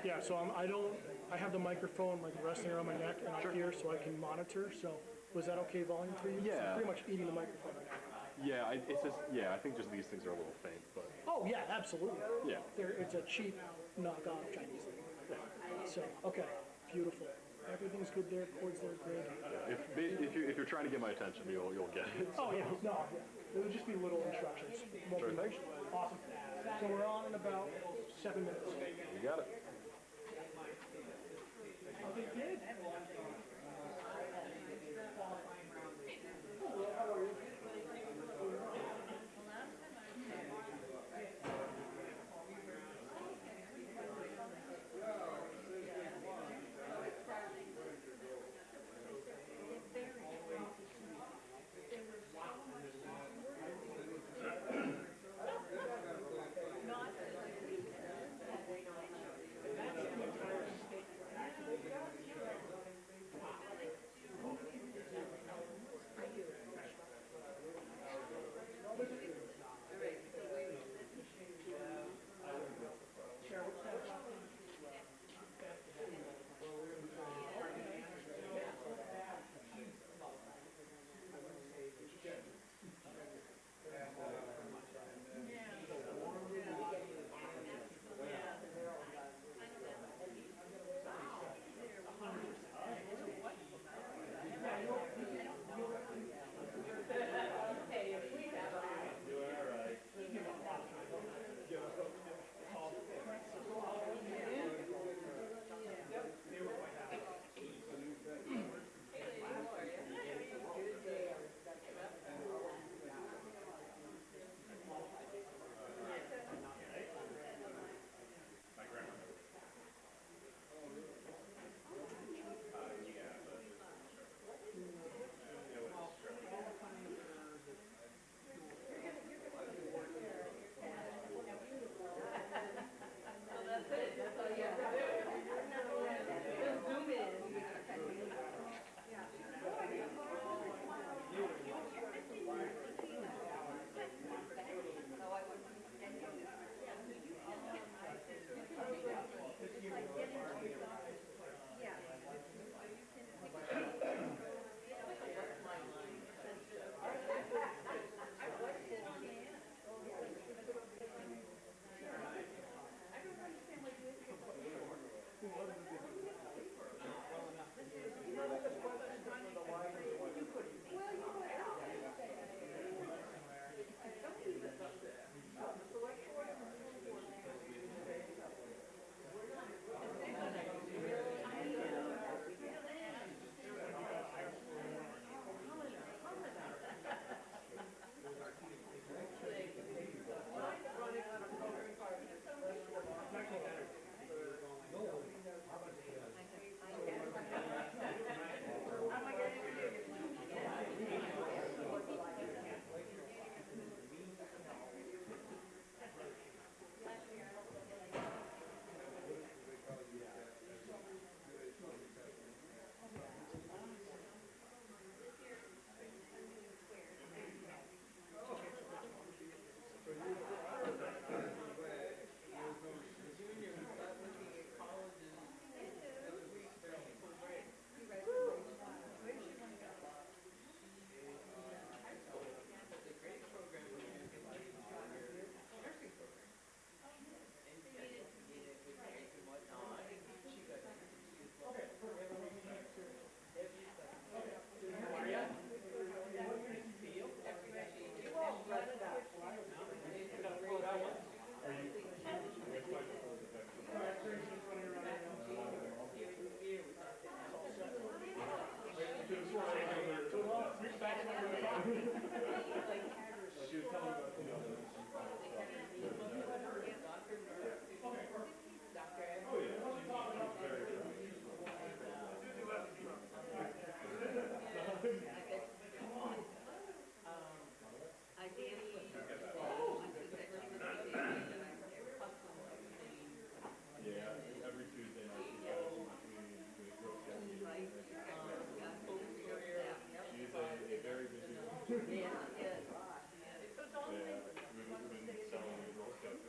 Yeah, so I have the microphone like resting around my neck and up here so I can monitor. So was that okay volume for you? So Yeah. I'm pretty much eating the microphone right now. Yeah, it's just, I think just these things are a little faint, but. Oh yeah, absolutely. Yeah. It's a cheap knockoff Chinese thing. So, okay, beautiful. Everything's good there, chords there, great. If you're trying to get my attention, you'll get it. Oh yeah, no, yeah. It would just be little instructions. Sure thing. Awesome. So we're on in about 7 minutes. You got it.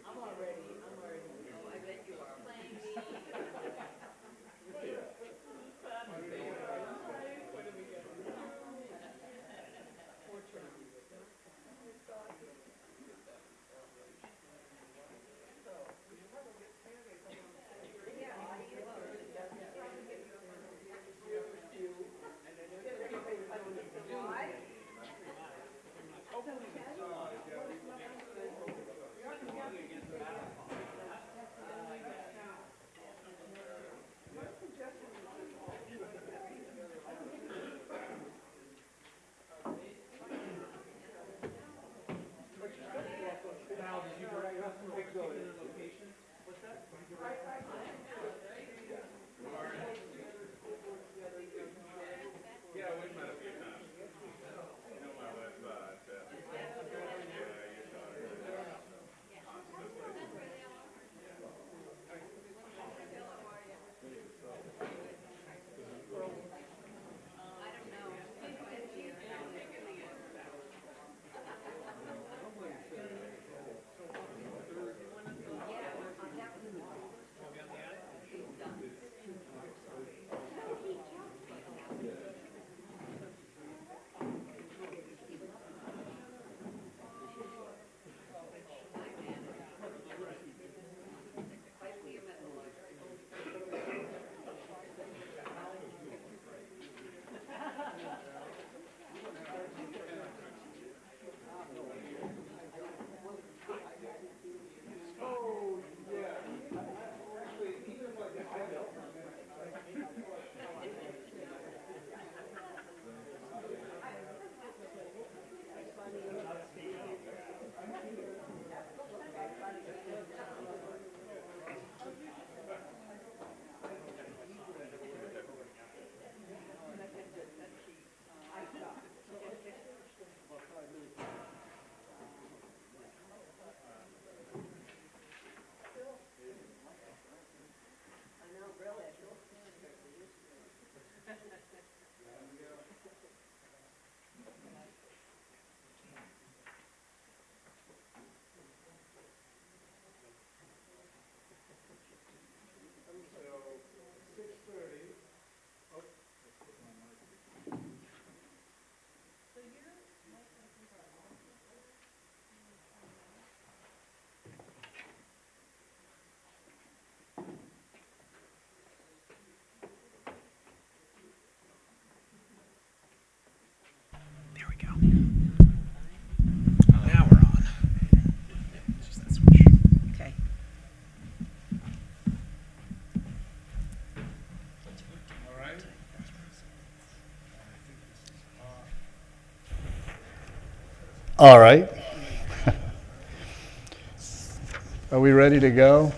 I'm already, oh, I bet you are. All right. Are we ready to go?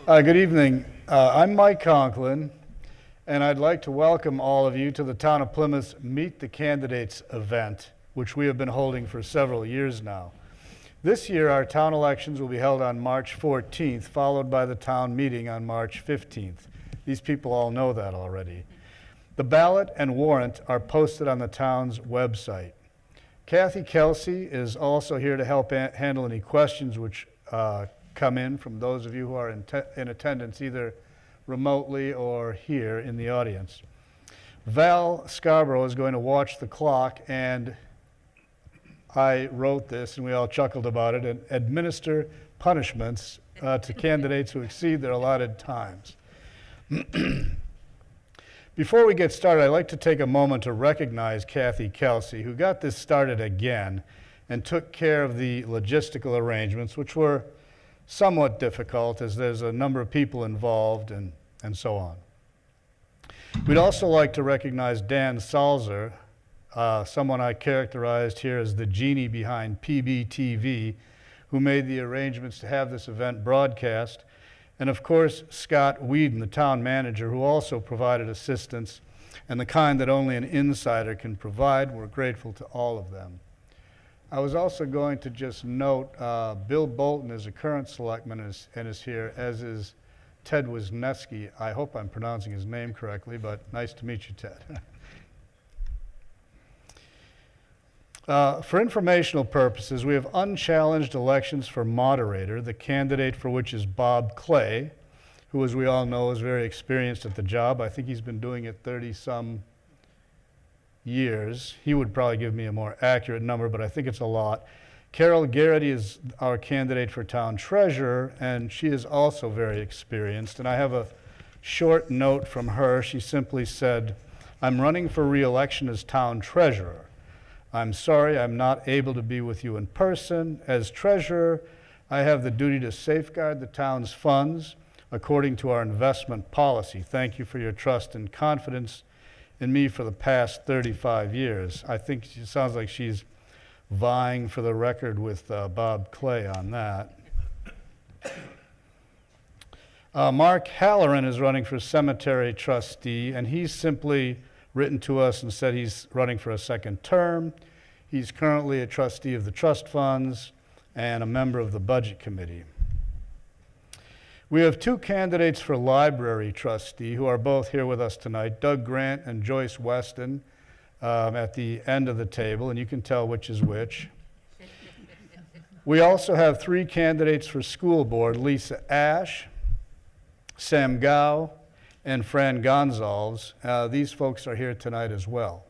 Good evening. I'm Mike Conklin, and I'd like to welcome all of you to the Town of Plymouth's Meet the Candidates event, which we have been holding for several years now. This year, our town elections will be held on March 14th, followed by the town meeting on March 15th. These people all know that already. The ballot and warrant are posted on the town's website. Kathy Kelsey is also here to help handle any questions which come in from those of you who are in attendance either remotely or here in the audience. Val Scarborough is going to watch the clock, and I wrote this and we all chuckled about it, and administer punishments to candidates who exceed their allotted times. Before we get started, I'd like to take a moment to recognize Kathy Kelsey, who got this started again and took care of the logistical arrangements, which were somewhat difficult as there's a number of people involved and so on. We'd also like to recognize Dan Salzer, someone I characterized here as the genie behind PBTV, who made the arrangements to have this event broadcast. And of course, Scott Whedon, the town manager, who also provided assistance, and the kind that only an insider can provide. We're grateful to all of them. I was also going to just note, Bill Bolton is a current selectman and is here, as is Ted Wisniewski. I hope I'm pronouncing his name correctly, but nice to meet you, Ted. For informational purposes, we have unchallenged elections for moderator, the candidate for which is Bob Clay, who, as we all know, is very experienced at the job. I think he's been doing it 30-some years. He would probably give me a more accurate number, but I think it's a lot. Carol Garrity is our candidate for town treasurer, and she is also very experienced. And I have a short note from her. She simply said, "I'm running for re-election as town treasurer. I'm sorry I'm not able to be with you in person. As treasurer, I have the duty to safeguard the town's funds according to our investment policy. Thank you for your trust and confidence in me for the past 35 years. I think it sounds like she's vying for the record with Bob Clay on that. Mark Halloran is running for cemetery trustee, and he's simply written to us and said he's running for a second term. He's currently a trustee of the trust funds and a member of the budget committee. We have two candidates for library trustee who are both here with us tonight, Doug Grant and Joyce Weston, at the end of the table, and you can tell which is which. We also have three candidates for school board, Lisa Ash, Sam Gao, and Fran Gonzalez. These folks are here tonight as well.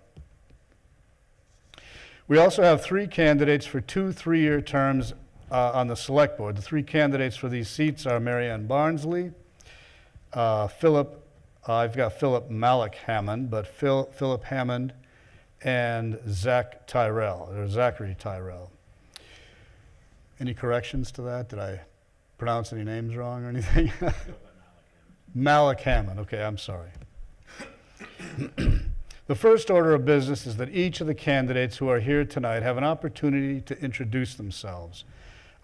We also have three candidates for 2 3-year terms on the select board. The three candidates for these seats are Marianne Barnsley, I've got Philip Malik Hammond, but Philip Hammond and Zachary Tyrell. Any corrections to that? Did I pronounce any names wrong or anything? Malik Hammond, okay, I'm sorry. The first order of business is that each of the candidates who are here tonight have an opportunity to introduce themselves.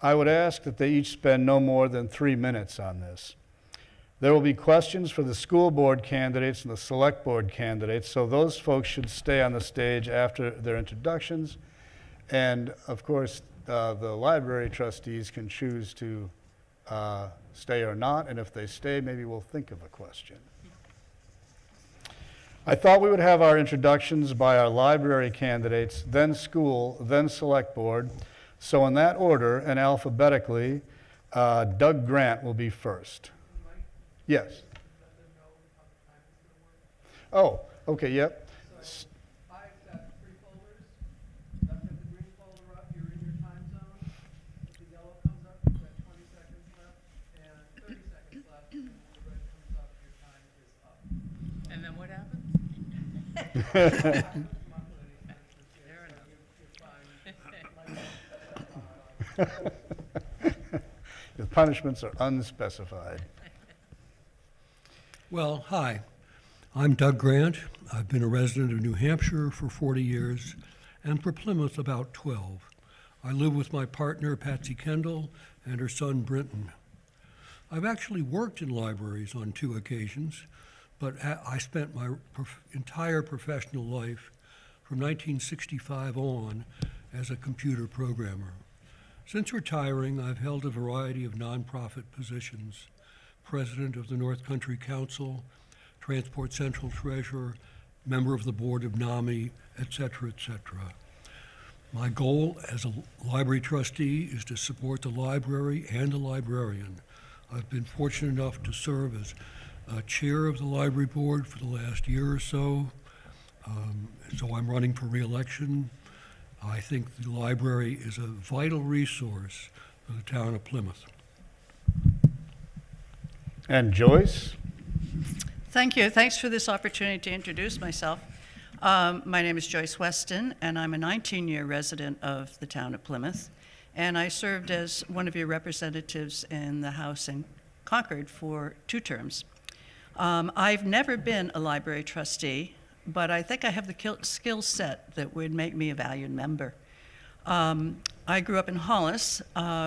I would ask that they each spend no more than 3 minutes on this. There will be questions for the school board candidates and the select board candidates, so those folks should stay on the stage after their introductions. And of course, the library trustees can choose to stay or not, and if they stay, maybe we'll think of a question. I thought we would have our introductions by our library candidates, then school, then select board. So in that order and alphabetically, Doug Grant will be first. Yes. Oh, okay, yep. So I've got 3 folders. I've got the green folder up, you're in your time zone. If the yellow comes up, you've got 20 seconds left, and 30 seconds left, and when the red comes up, your time is up. And then what happens? The punishments are unspecified. Well, hi. I'm Doug Grant. I've been a resident of New Hampshire for 40 years, and for Plymouth about 12. I live with my partner, Patsy Kendall, and her son, Brenton. I've actually worked in libraries on 2 occasions, but I spent my entire professional life from 1965 on as a computer programmer. Since retiring, I've held a variety of nonprofit positions: president of the North Country Council, Transport Central treasurer, member of the board of NAMI, et cetera, et cetera. My goal as a library trustee is to support the library and the librarian. I've been fortunate enough to serve as chair of the library board for the last year or so. So I'm running for re-election. I think the library is a vital resource for the town of Plymouth. And Joyce? Thank you. Thanks for this opportunity to introduce myself. My name is Joyce Weston, and I'm a 19-year resident of the town of Plymouth. And I served as one of your representatives in the House in Concord for 2 terms. I've never been a library trustee, but I think I have the skill set that would make me a valued member. I grew up in Hollis,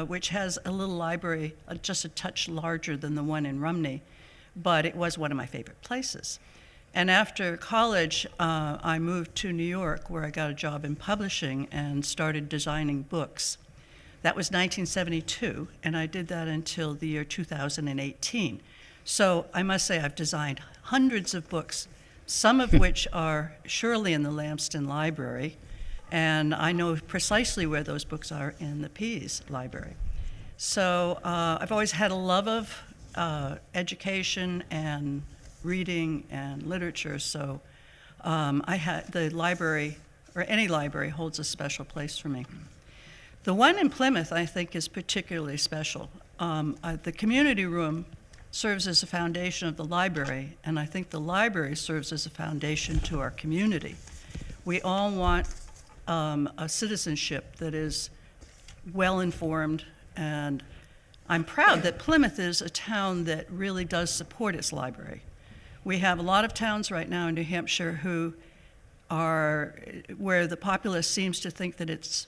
which has a little library just a touch larger than the one in Rumney, but it was one of my favorite places. And after college, I moved to New York, where I got a job in publishing and started designing books. That was 1972, and I did that until the year 2018. So I must say I've designed hundreds of books, some of which are surely in the Lamston Library, and I know precisely where those books are in the Pease Library. So I've always had a love of education and reading and literature, so the library, or any library, holds a special place for me. The one in Plymouth, I think, is particularly special. The community room serves as a foundation of the library, and I think the library serves as a foundation to our community. We all want a citizenship that is well-informed, and I'm proud that Plymouth is a town that really does support its library. We have a lot of towns right now in New Hampshire who are, where the populace seems to think that it's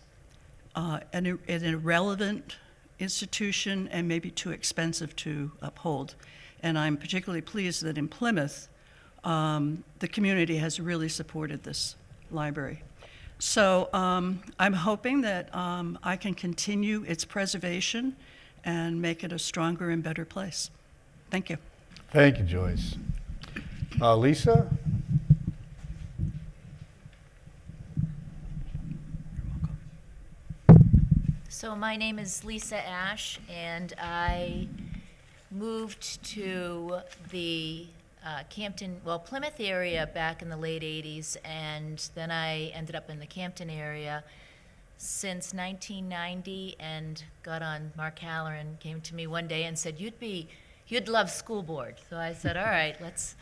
an irrelevant institution and maybe too expensive to uphold. And I'm particularly pleased that in Plymouth, the community has really supported this library. So I'm hoping that I can continue its preservation and make it a stronger and better place. Thank you. Thank you, Joyce. Lisa? So my name is Lisa Ash, and I moved to the Plymouth area back in the late 80s, and then I ended up in the Campton area since 1990 and got on. Mark Halloran came to me one day and said, you'd love school board. So I said, all right, let's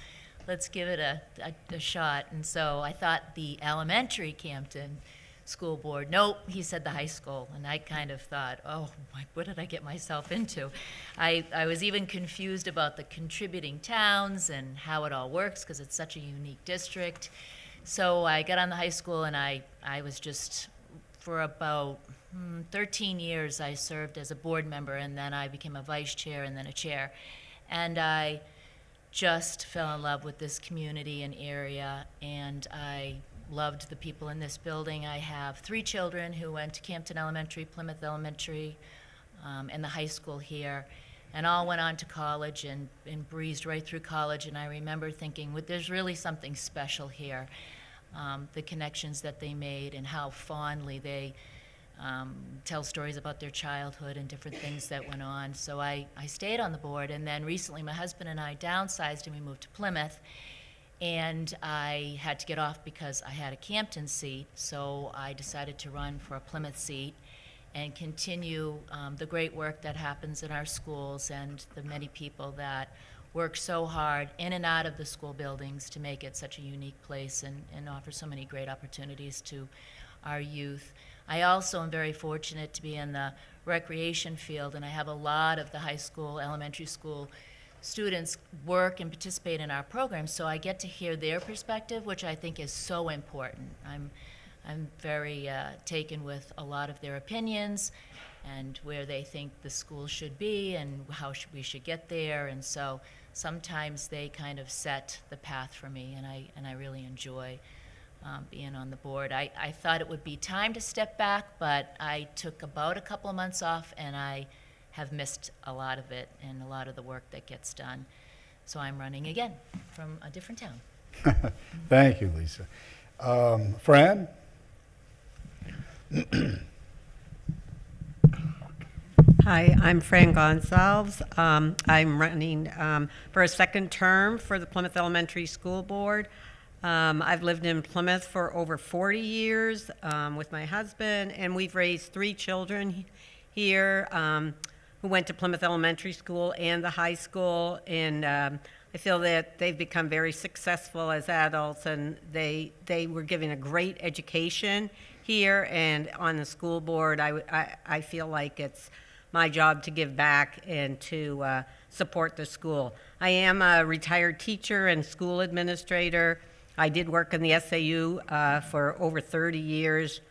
give it a shot. And so I thought the elementary Campton school board. Nope, he said the high school. And I kind of thought, oh, what did I get myself into? I was even confused about the contributing towns and how it all works, because it's such a unique district. So I got on the high school, and I was just, for about 13 years, I served as a board member, and then I became a vice chair and then a chair. And I just fell in love with this community and area, and I loved the people in this building. I have 3 children who went to Campton Elementary, Plymouth Elementary, and the high school here, and all went on to college and breezed right through college. And I remember thinking, well, there's really something special here. The connections that they made and how fondly they tell stories about their childhood and different things that went on. So I stayed on the board, and then recently my husband and I downsized and we moved to Plymouth. And I had to get off because I had a Campton seat, so I decided to run for a Plymouth seat and continue the great work that happens in our schools and the many people that work so hard in and out of the school buildings to make it such a unique place and offer so many great opportunities to our youth. I also am very fortunate to be in the recreation field, and I have a lot of the high school, elementary school students work and participate in our programs, so I get to hear their perspective, which I think is so important. I'm very taken with a lot of their opinions and where they think the school should be and how we should get there. And so sometimes they kind of set the path for me, and I really enjoy being on the board. I thought it would be time to step back, but I took about a couple of months off, and I have missed a lot of it and a lot of the work that gets done. So I'm running again from a different town. Thank you, Lisa. Fran? Hi, I'm Fran Gonsalves. I'm running for a second term for the Plymouth Elementary School Board. I've lived in Plymouth for over 40 years with my husband, and we've raised 3 children here who went to Plymouth Elementary School and the high school, and I feel that they've become very successful as adults, and they were given a great education here, and on the school board, I feel like it's my job to give back and to support the school. I am a retired teacher and school administrator. I did work in the SAU for over 30 years.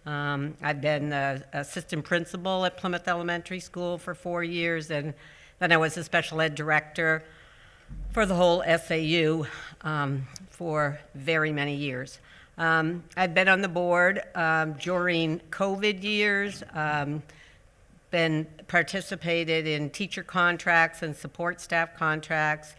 I've been assistant principal at Plymouth Elementary School for 4 years, and then I was a special ed director for the whole SAU for very many years. I've been on the board during COVID years, been participated in teacher contracts and support staff contracts,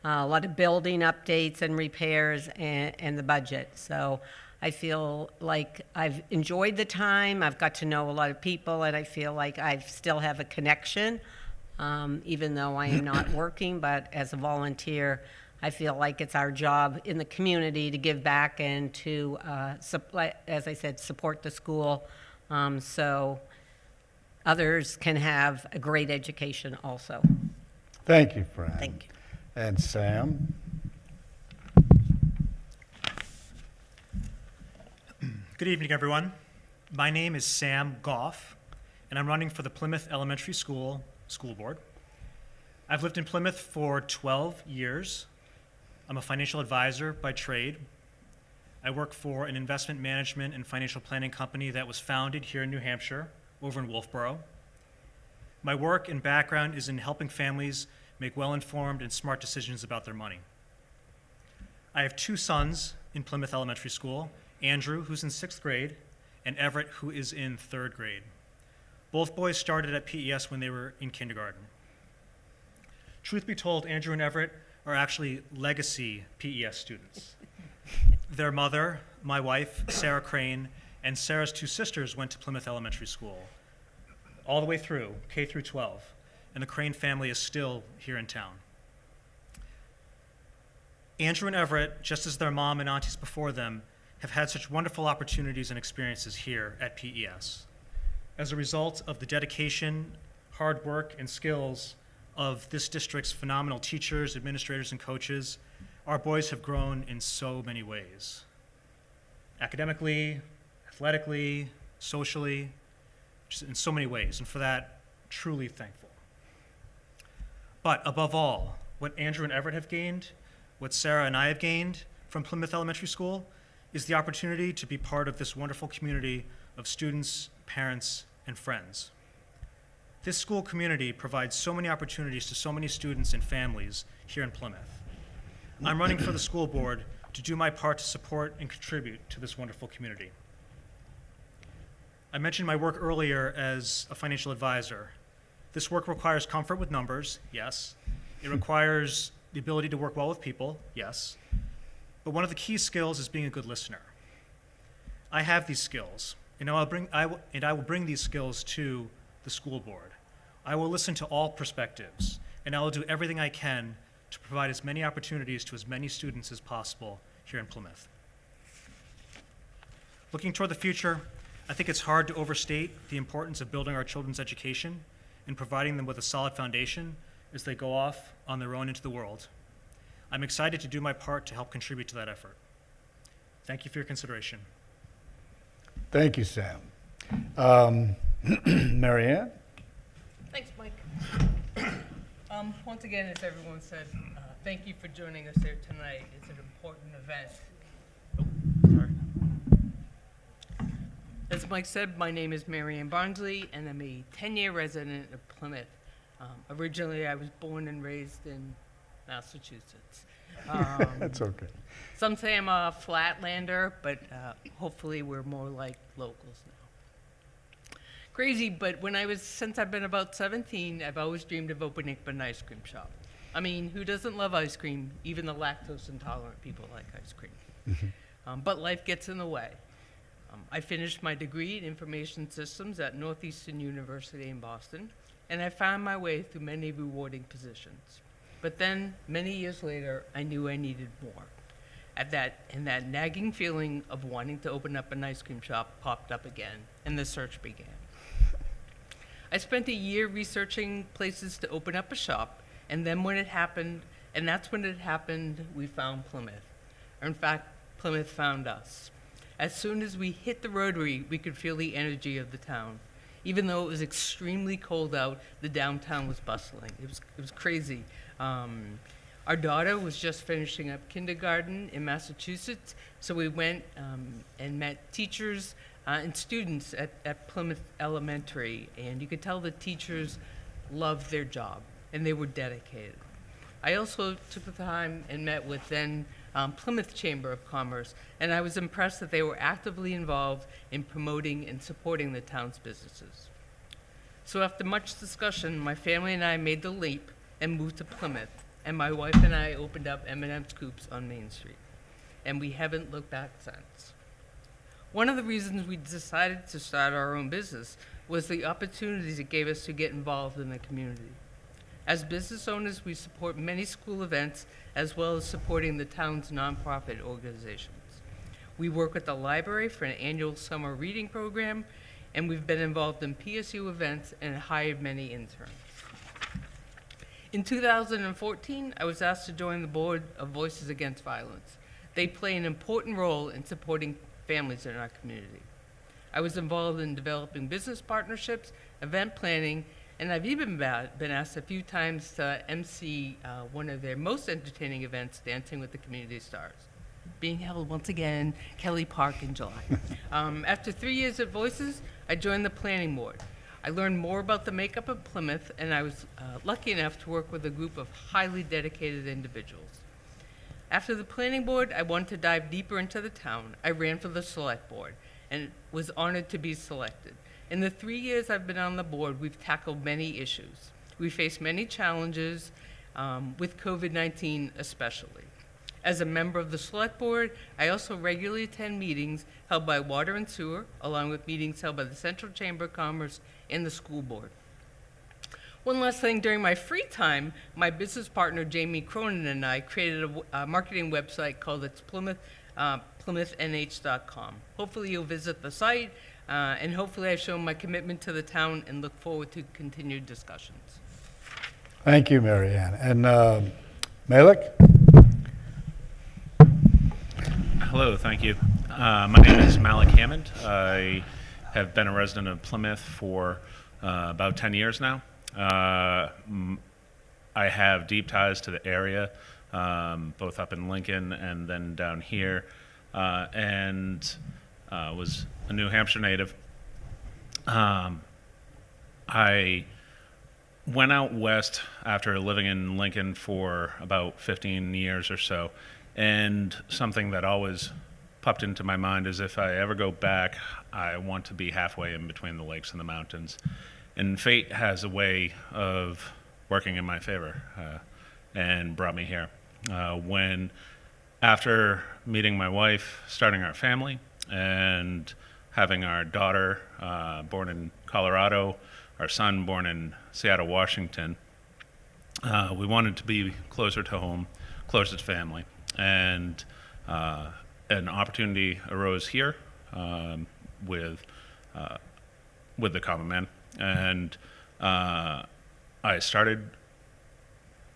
a lot of building updates and repairs, and the budget. So I feel like I've enjoyed the time. I've got to know a lot of people, and I feel like I still have a connection, even though I am not working. But as a volunteer, I feel like it's our job in the community to give back and to, as I said, support the school so others can have a great education also. Thank you, Fran. Thank you. And Sam? Good evening, everyone. My name is Sam Goff, and I'm running for the Plymouth Elementary School Board. I've lived in Plymouth for 12 years. I'm a financial advisor by trade. I work for an investment management and financial planning company that was founded here in New Hampshire, over in Wolfboro. My work and background is in helping families make well-informed and smart decisions about their money. I have 2 sons in Plymouth Elementary School, Andrew, who's in 6th grade, and Everett, who is in 3rd grade. Both boys started at PES when they were in kindergarten. Truth be told, Andrew and Everett are actually legacy PES students. Their mother, my wife, Sarah Crane, and Sarah's 2 sisters went to Plymouth Elementary School, all the way through, K through 12, and the Crane family is still here in town. Andrew and Everett, just as their mom and aunties before them, have had such wonderful opportunities and experiences here at PES. As a result of the dedication, hard work, and skills of this district's phenomenal teachers, administrators, and coaches, our boys have grown in so many ways. Academically, athletically, socially, just in so many ways, and for that, truly thankful. But above all, what Andrew and Everett have gained, what Sarah and I have gained from Plymouth Elementary School, is the opportunity to be part of this wonderful community of students, parents, and friends. This school community provides so many opportunities to so many students and families here in Plymouth. I'm running for the school board to do my part to support and contribute to this wonderful community. I mentioned my work earlier as a financial advisor. This work requires comfort with numbers, yes. It requires the ability to work well with people, yes. But one of the key skills is being a good listener. I have these skills, and I will bring these skills to the school board. I will listen to all perspectives, and I will do everything I can to provide as many opportunities to as many students as possible here in Plymouth. Looking toward the future, I think it's hard to overstate the importance of building our children's education and providing them with a solid foundation as they go off on their own into the world. I'm excited to do my part to help contribute to that effort. Thank you for your consideration. Thank you, Sam. Mary Ann? Thanks, Mike. Once again, as everyone said, thank you for joining us here tonight. It's an important event. Sorry. As Mike said, my name is Mary Ann Barnsley, and I'm a 10-year resident of Plymouth. Originally, I was born and raised in Massachusetts. That's okay. Some say I'm a flatlander, but hopefully we're more like locals now. Crazy, but since I've been about 17, I've always dreamed of opening up an ice cream shop. I mean, who doesn't love ice cream? Even the lactose intolerant people like ice cream. But life gets in the way. I finished my degree in information systems at Northeastern University in Boston, and I found my way through many rewarding positions. But then, many years later, I knew I needed more. And that nagging feeling of wanting to open up an ice cream shop popped up again, and the search began. I spent a year researching places to open up a shop, and then when it happened, and that's when it happened, we found Plymouth. Or in fact, Plymouth found us. As soon as we hit the Rotary, we could feel the energy of the town. Even though it was extremely cold out, the downtown was bustling. It was crazy. Our daughter was just finishing up kindergarten in Massachusetts, so we went and met teachers and students at Plymouth Elementary, and you could tell the teachers loved their job, and they were dedicated. I also took the time and met with then Plymouth Chamber of Commerce, and I was impressed that they were actively involved in promoting and supporting the town's businesses. So after much discussion, my family and I made the leap and moved to Plymouth, and my wife and I opened up M&M Scoops on Main Street, and we haven't looked back since. One of the reasons we decided to start our own business was the opportunities it gave us to get involved in the community. As business owners, we support many school events as well as supporting the town's nonprofit organizations. We work with the library for an annual summer reading program, and we've been involved in PSU events and hired many interns. In 2014, I was asked to join the board of Voices Against Violence. They play an important role in supporting families in our community. I was involved in developing business partnerships, event planning, and I've even been asked a few times to MC one of their most entertaining events, Dancing with the Community Stars, being held once again, Kelly Park in July. After 3 years at Voices, I joined the planning board. I learned more about the makeup of Plymouth, and I was lucky enough to work with a group of highly dedicated individuals. After the planning board, I wanted to dive deeper into the town. I ran for the select board and was honored to be selected. In the 3 years I've been on the board, we've tackled many issues. We faced many challenges, with COVID-19 especially. As a member of the select board, I also regularly attend meetings held by Water and Sewer, along with meetings held by the Central Chamber of Commerce and the school board. One last thing, during my free time, my business partner, Jamie Cronin, and I created a marketing website called PlymouthNH.com. Hopefully you'll visit the site, and hopefully I've shown my commitment to the town and look forward to continued discussions. Thank you, Mary Ann. And Malik? Hello, thank you. My name is Malik Hammond. I have been a resident of Plymouth for about 10 years now. I have deep ties to the area, both up in Lincoln and then down here, and was a New Hampshire native. I went out west after living in Lincoln for about 15 years or so, and something that always popped into my mind is if I ever go back, I want to be halfway in between the lakes and the mountains. And fate has a way of working in my favor and brought me here. After meeting my wife, starting our family, and having our daughter born in Colorado, our son born in Seattle, Washington, we wanted to be closer to home, closer to family. And an opportunity arose here with the Common Man. And I started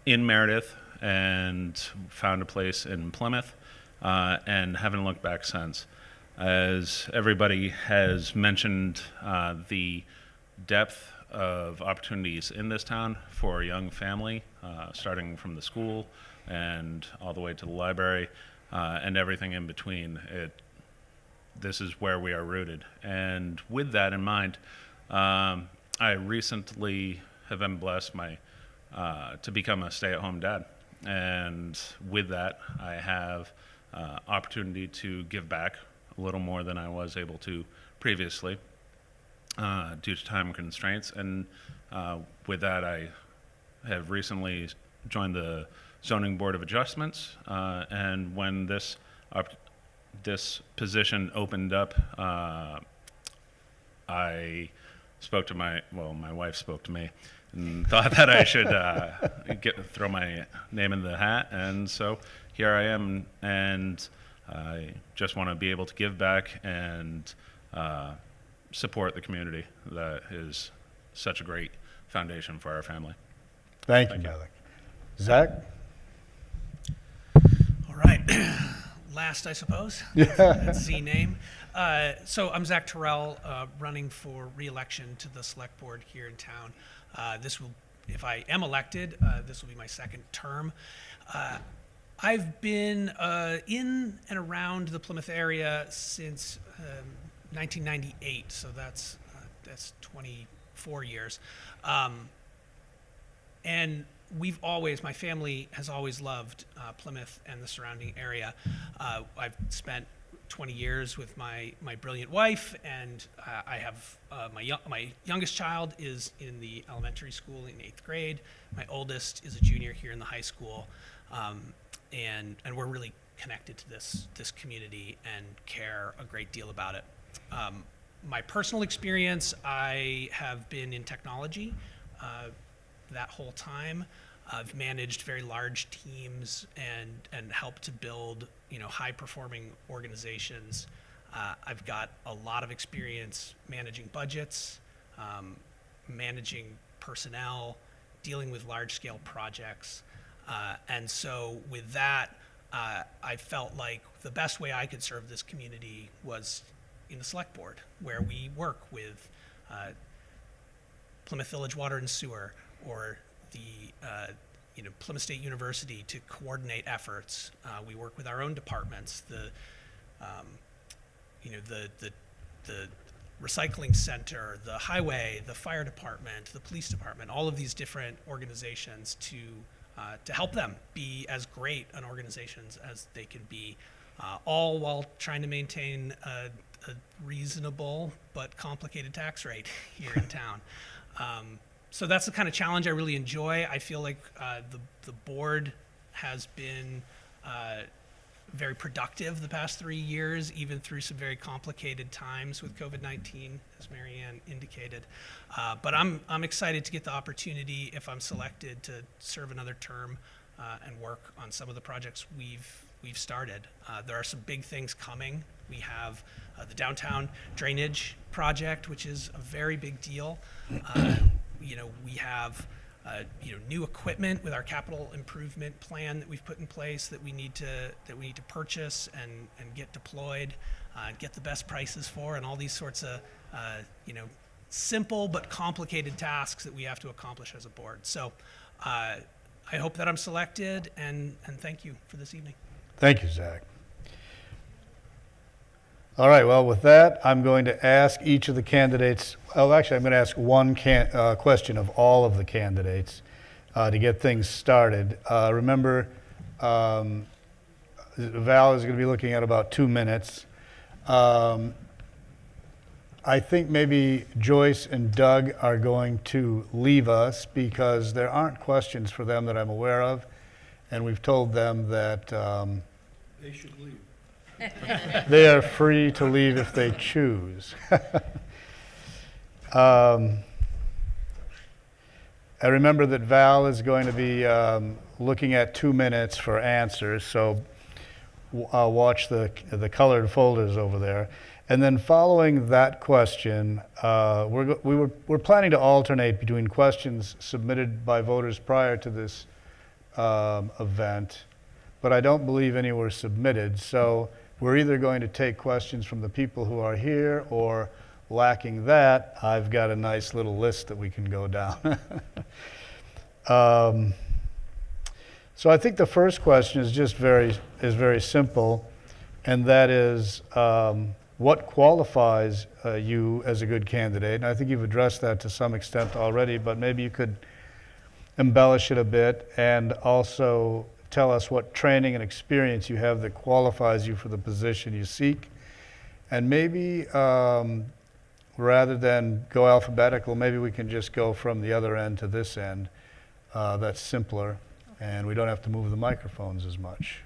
in Meredith and found a place in Plymouth and haven't looked back since. As everybody has mentioned, the depth of opportunities in this town for a young family, starting from the school and all the way to the library and everything in between. this is where we are rooted. And with that in mind, I recently have been blessed to become a stay-at-home dad. And with that, I have opportunity to give back a little more than I was able to previously due to time constraints. And with that, I have recently joined the Zoning Board of Adjustments. And when this position opened up, I spoke to my wife spoke to me and thought that I should throw my name in the hat. And so here I am, and I just want to be able to give back and support the community that is such a great foundation for our family. Thank you, Malik. Zach? All right. Last, I suppose. That's Z name. So I'm Zach Terrell, running for re-election to the select board here in town. This will, if I am elected, this will be my second term. I've been in and around the Plymouth area since 1998, so that's 24 years. And my family has always loved Plymouth and the surrounding area. I've spent 20 years with my brilliant wife, and I have my youngest child is in the elementary school in 8th grade. My oldest is a junior here in the high school, and we're really connected to this community and care a great deal about it. My personal experience, I have been in technology that whole time. I've managed very large teams and helped to build, high-performing organizations. I've got a lot of experience managing budgets, managing personnel, dealing with large-scale projects. And so with that, I felt like the best way I could serve this community was in the select board, where we work with Plymouth Village Water and Sewer, or the Plymouth State University to coordinate efforts. We work with our own departments, the recycling center, the highway, the fire department, the police department, all of these different organizations to help them be as great an organizations as they can be, all while trying to maintain a reasonable but complicated tax rate here in town. So that's the kind of challenge I really enjoy. I feel like the board has been very productive the past 3 years, even through some very complicated times with COVID-19, as Marianne indicated. But I'm excited to get the opportunity, if I'm selected, to serve another term and work on some of the projects we've started. There are some big things coming. We have the downtown drainage project, which is a very big deal. We have new equipment with our capital improvement plan that we've put in place that we need to purchase and get deployed, get the best prices for, and all these sorts of simple but complicated tasks that we have to accomplish as a board. So I hope that I'm selected, and thank you for this evening. Thank you, Zach. All right, well, with that, I'm going to ask each of the candidates, actually, I'm going to ask one question of all of the candidates to get things started. Remember, Val is going to be looking at about 2 minutes. I think maybe Joyce and Doug are going to leave us because there aren't questions for them that I'm aware of, and we've told them that They should leave. they are free to leave if they choose. I remember that Val is going to be looking at 2 minutes for answers, so watch the colored folders over there. And then following that question, we're planning to alternate between questions submitted by voters prior to this event, but I don't believe any were submitted. So we're either going to take questions from the people who are here, or lacking that, I've got a nice little list that we can go down. So I think the first question is just very simple, and that is, what qualifies you as a good candidate. And I think you've addressed that to some extent already, but maybe you could embellish it a bit and also tell us what training and experience you have that qualifies you for the position you seek. And maybe rather than go alphabetical, maybe we can just go from the other end to this end. That's simpler, and we don't have to move the microphones as much.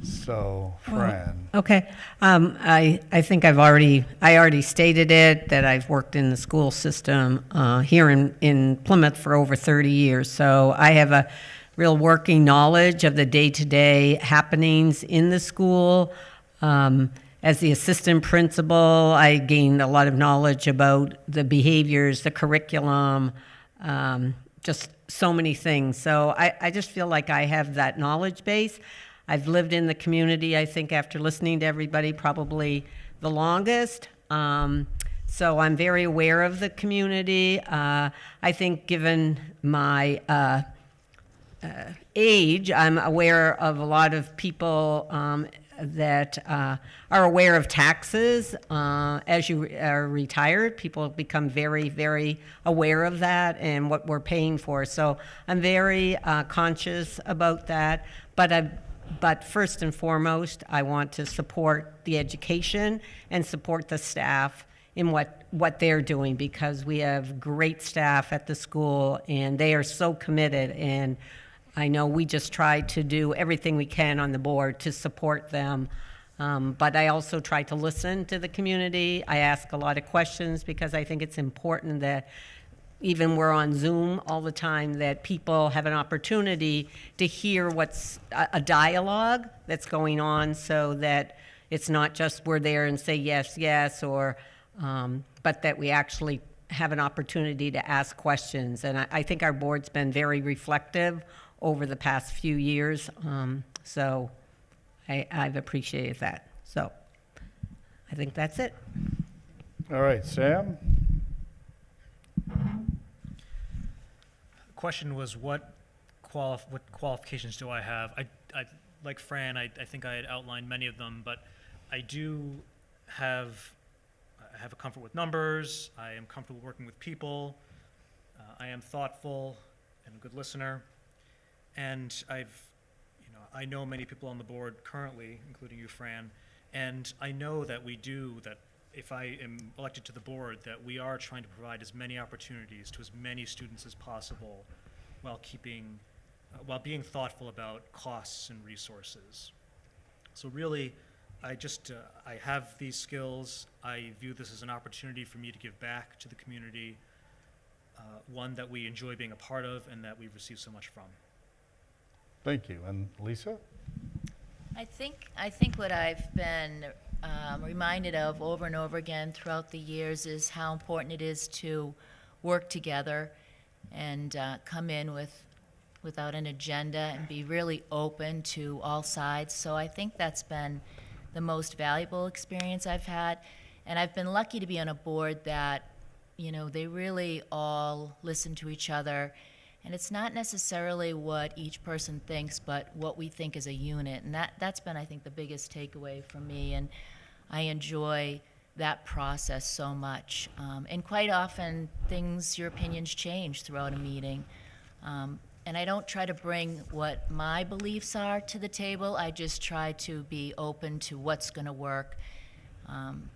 So, Fran. Okay. I think I already stated it, that I've worked in the school system here in Plymouth for over 30 years. So I have a real working knowledge of the day-to-day happenings in the school. As the assistant principal, I gained a lot of knowledge about the behaviors, the curriculum, just so many things. So I just feel like I have that knowledge base. I've lived in the community, I think, after listening to everybody, probably the longest. So I'm very aware of the community. I think given my age, I'm aware of a lot of people that are aware of taxes. As you are retired, people become very, very aware of that and what we're paying for. So I'm very conscious about that. But first and foremost, I want to support the education and support the staff in what they're doing, because we have great staff at the school and they are so committed. And I know we just try to do everything we can on the board to support them. But I also try to listen to the community. I ask a lot of questions because I think it's important that even we're on Zoom all the time, that people have an opportunity to hear what's a dialogue that's going on, so that it's not just we're there and say yes, yes, or but that we actually have an opportunity to ask questions. And I think our board's been very reflective over the past few years, so I've appreciated that. So I think that's it. All right, Sam? Question was what qualifications do I have? I like Fran, I think I had outlined many of them, but I do have a comfort with numbers. I am comfortable working with people. I am thoughtful and a good listener, and I know many people on the board currently, including you, Fran, and I know that if I am elected to the board, that we are trying to provide as many opportunities to as many students as possible while being thoughtful about costs and resources. So really, I have these skills. I view this as an opportunity for me to give back to the community, one that we enjoy being a part of and that we've received so much from. Thank you. And Lisa? I think what I've been reminded of over and over again throughout the years is how important it is to work together and come in without an agenda and be really open to all sides. So I think that's been the most valuable experience I've had. And I've been lucky to be on a board that, they really all listen to each other. And it's not necessarily what each person thinks, but what we think as a unit. And that's been, I think, the biggest takeaway for me. And I enjoy that process so much. And quite often, your opinions change throughout a meeting. And I don't try to bring what my beliefs are to the table. I just try to be open to what's going to work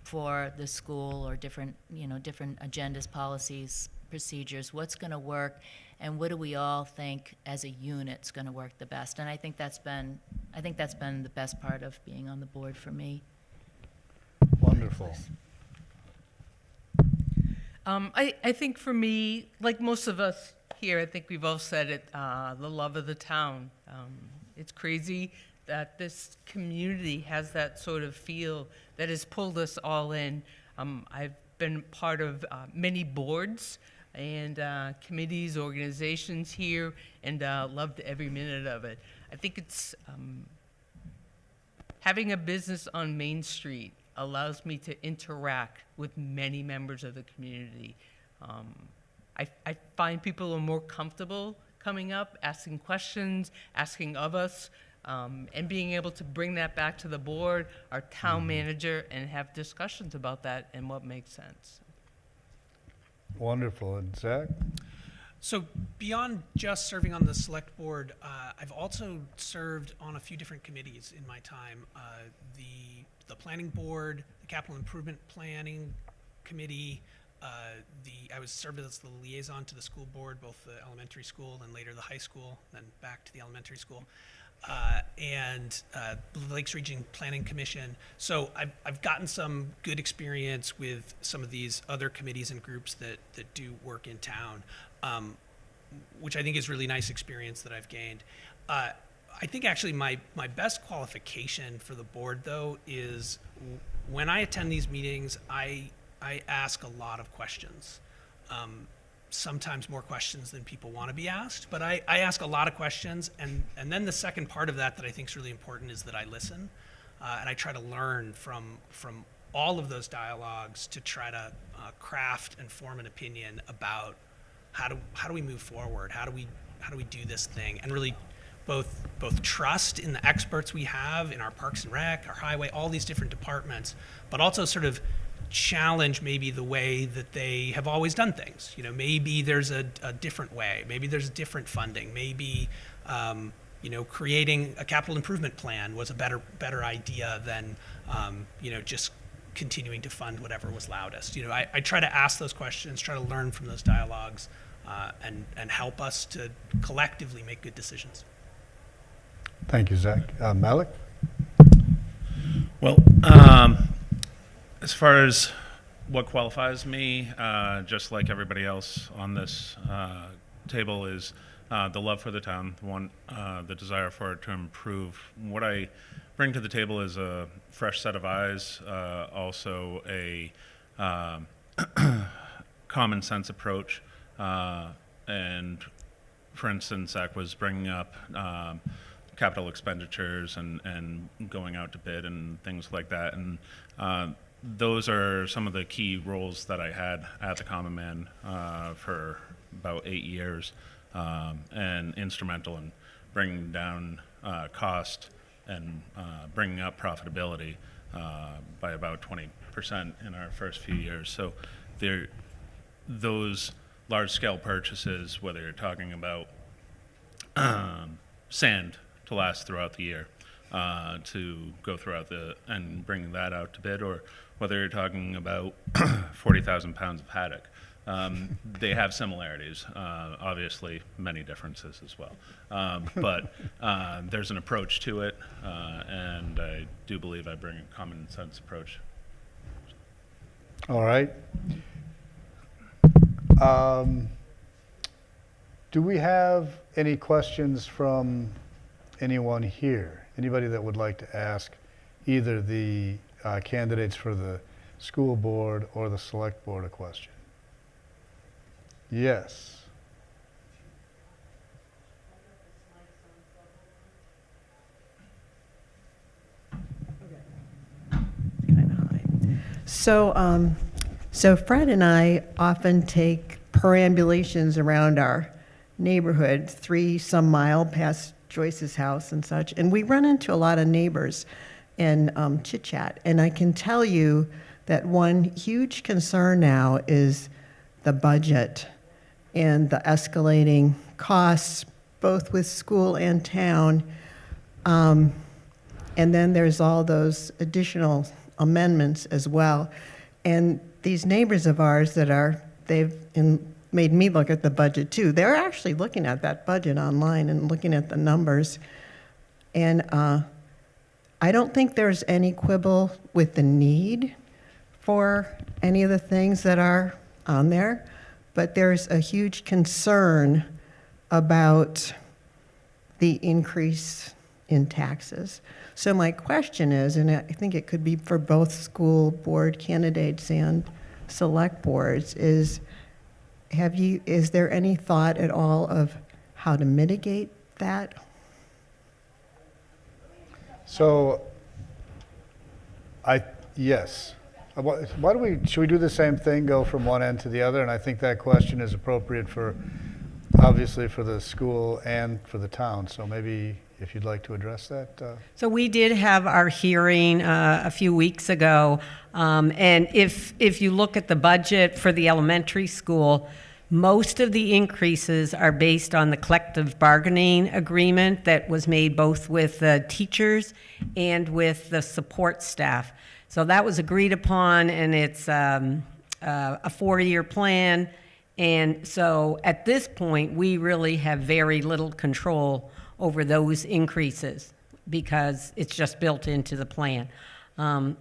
for the school, or different agendas, policies, procedures, what's going to work, and what do we all think as a unit is going to work the best. And I think that's been the best part of being on the board for me. Wonderful. I think for me, like most of us here, I think we've all said it, the love of the town. It's crazy that this community has that sort of feel that has pulled us all in. I've been part of many boards and committees, organizations here, and loved every minute of it. I think it's having a business on Main Street allows me to interact with many members of the community. I find people are more comfortable coming up, asking questions, asking of us And being able to bring that back to the board, our town manager, and have discussions about that and what makes sense. Wonderful. And Zach? So beyond just serving on the select board, I've also served on a few different committees in my time. The planning board, the capital improvement planning committee, I was served as the liaison to the school board, both the elementary school and later the high school, then back to the elementary school, and the Lakes Region Planning Commission. So I've gotten some good experience with some of these other committees and groups that do work in town, which I think is really nice experience that I've gained. I think actually my best qualification for the board, though, is when I attend these meetings, I ask a lot of questions. Sometimes more questions than people want to be asked, but I ask a lot of questions, and then the second part of that I think is really important is that I listen, and I try to learn from all of those dialogues to try to craft and form an opinion about how do we move forward, how do we do this thing, and really both trust in the experts we have in our Parks and Rec, our highway, all these different departments, but also sort of challenge maybe the way that they have always done things. You know, maybe there's a different way, maybe there's different funding, maybe creating a capital improvement plan was a better idea than just continuing to fund whatever was loudest. You know, I try to ask those questions, try to learn from those dialogues, and help us to collectively make good decisions. Thank you, Zach. Malik? Well, as far as what qualifies me, just like everybody else on this table, is the love for the town, the desire for it to improve. What I bring to the table is a fresh set of eyes, also a common sense approach. And for instance, Zach was bringing up capital expenditures and going out to bid and things like that. And those are some of the key roles that I had at the Common Man for about 8 years, and instrumental in bringing down cost and bringing up profitability by about 20% in our first few years. So those large-scale purchases, whether you're talking about sand to last throughout the year, to go throughout and bring that out to bid, or whether you're talking about 40,000 pounds of haddock. They have similarities, obviously many differences as well. But there's an approach to it, and I do believe I bring a common sense approach. All right. Do we have any questions from anyone here? Anybody that would like to ask either the candidates for the school board or the select board a question? Yes. So Fred and I often take perambulations around our neighborhood, 3-some mile past Joyce's house and such, and we run into a lot of neighbors and chit chat. And I can tell you that one huge concern now is the budget and the escalating costs, both with school and town. And then there's all those additional amendments as well. And these neighbors of ours they've made me look at the budget too. They're actually looking at that budget online and looking at the numbers. And I don't think there's any quibble with the need for any of the things that are on there, but there's a huge concern about the increase in taxes. So my question is, and I think it could be for both school board candidates and select boards, is there any thought at all of how to mitigate that? So, yes. Should we do the same thing, go from one end to the other? And I think that question is appropriate obviously for the school and for the town. So maybe, if you'd like to address that. So we did have our hearing a few weeks ago, and if you look at the budget for the elementary school, most of the increases are based on the collective bargaining agreement that was made both with the teachers and with the support staff. So that was agreed upon, and it's a 4-year plan. And so at this point, we really have very little control over those increases because it's just built into the plan.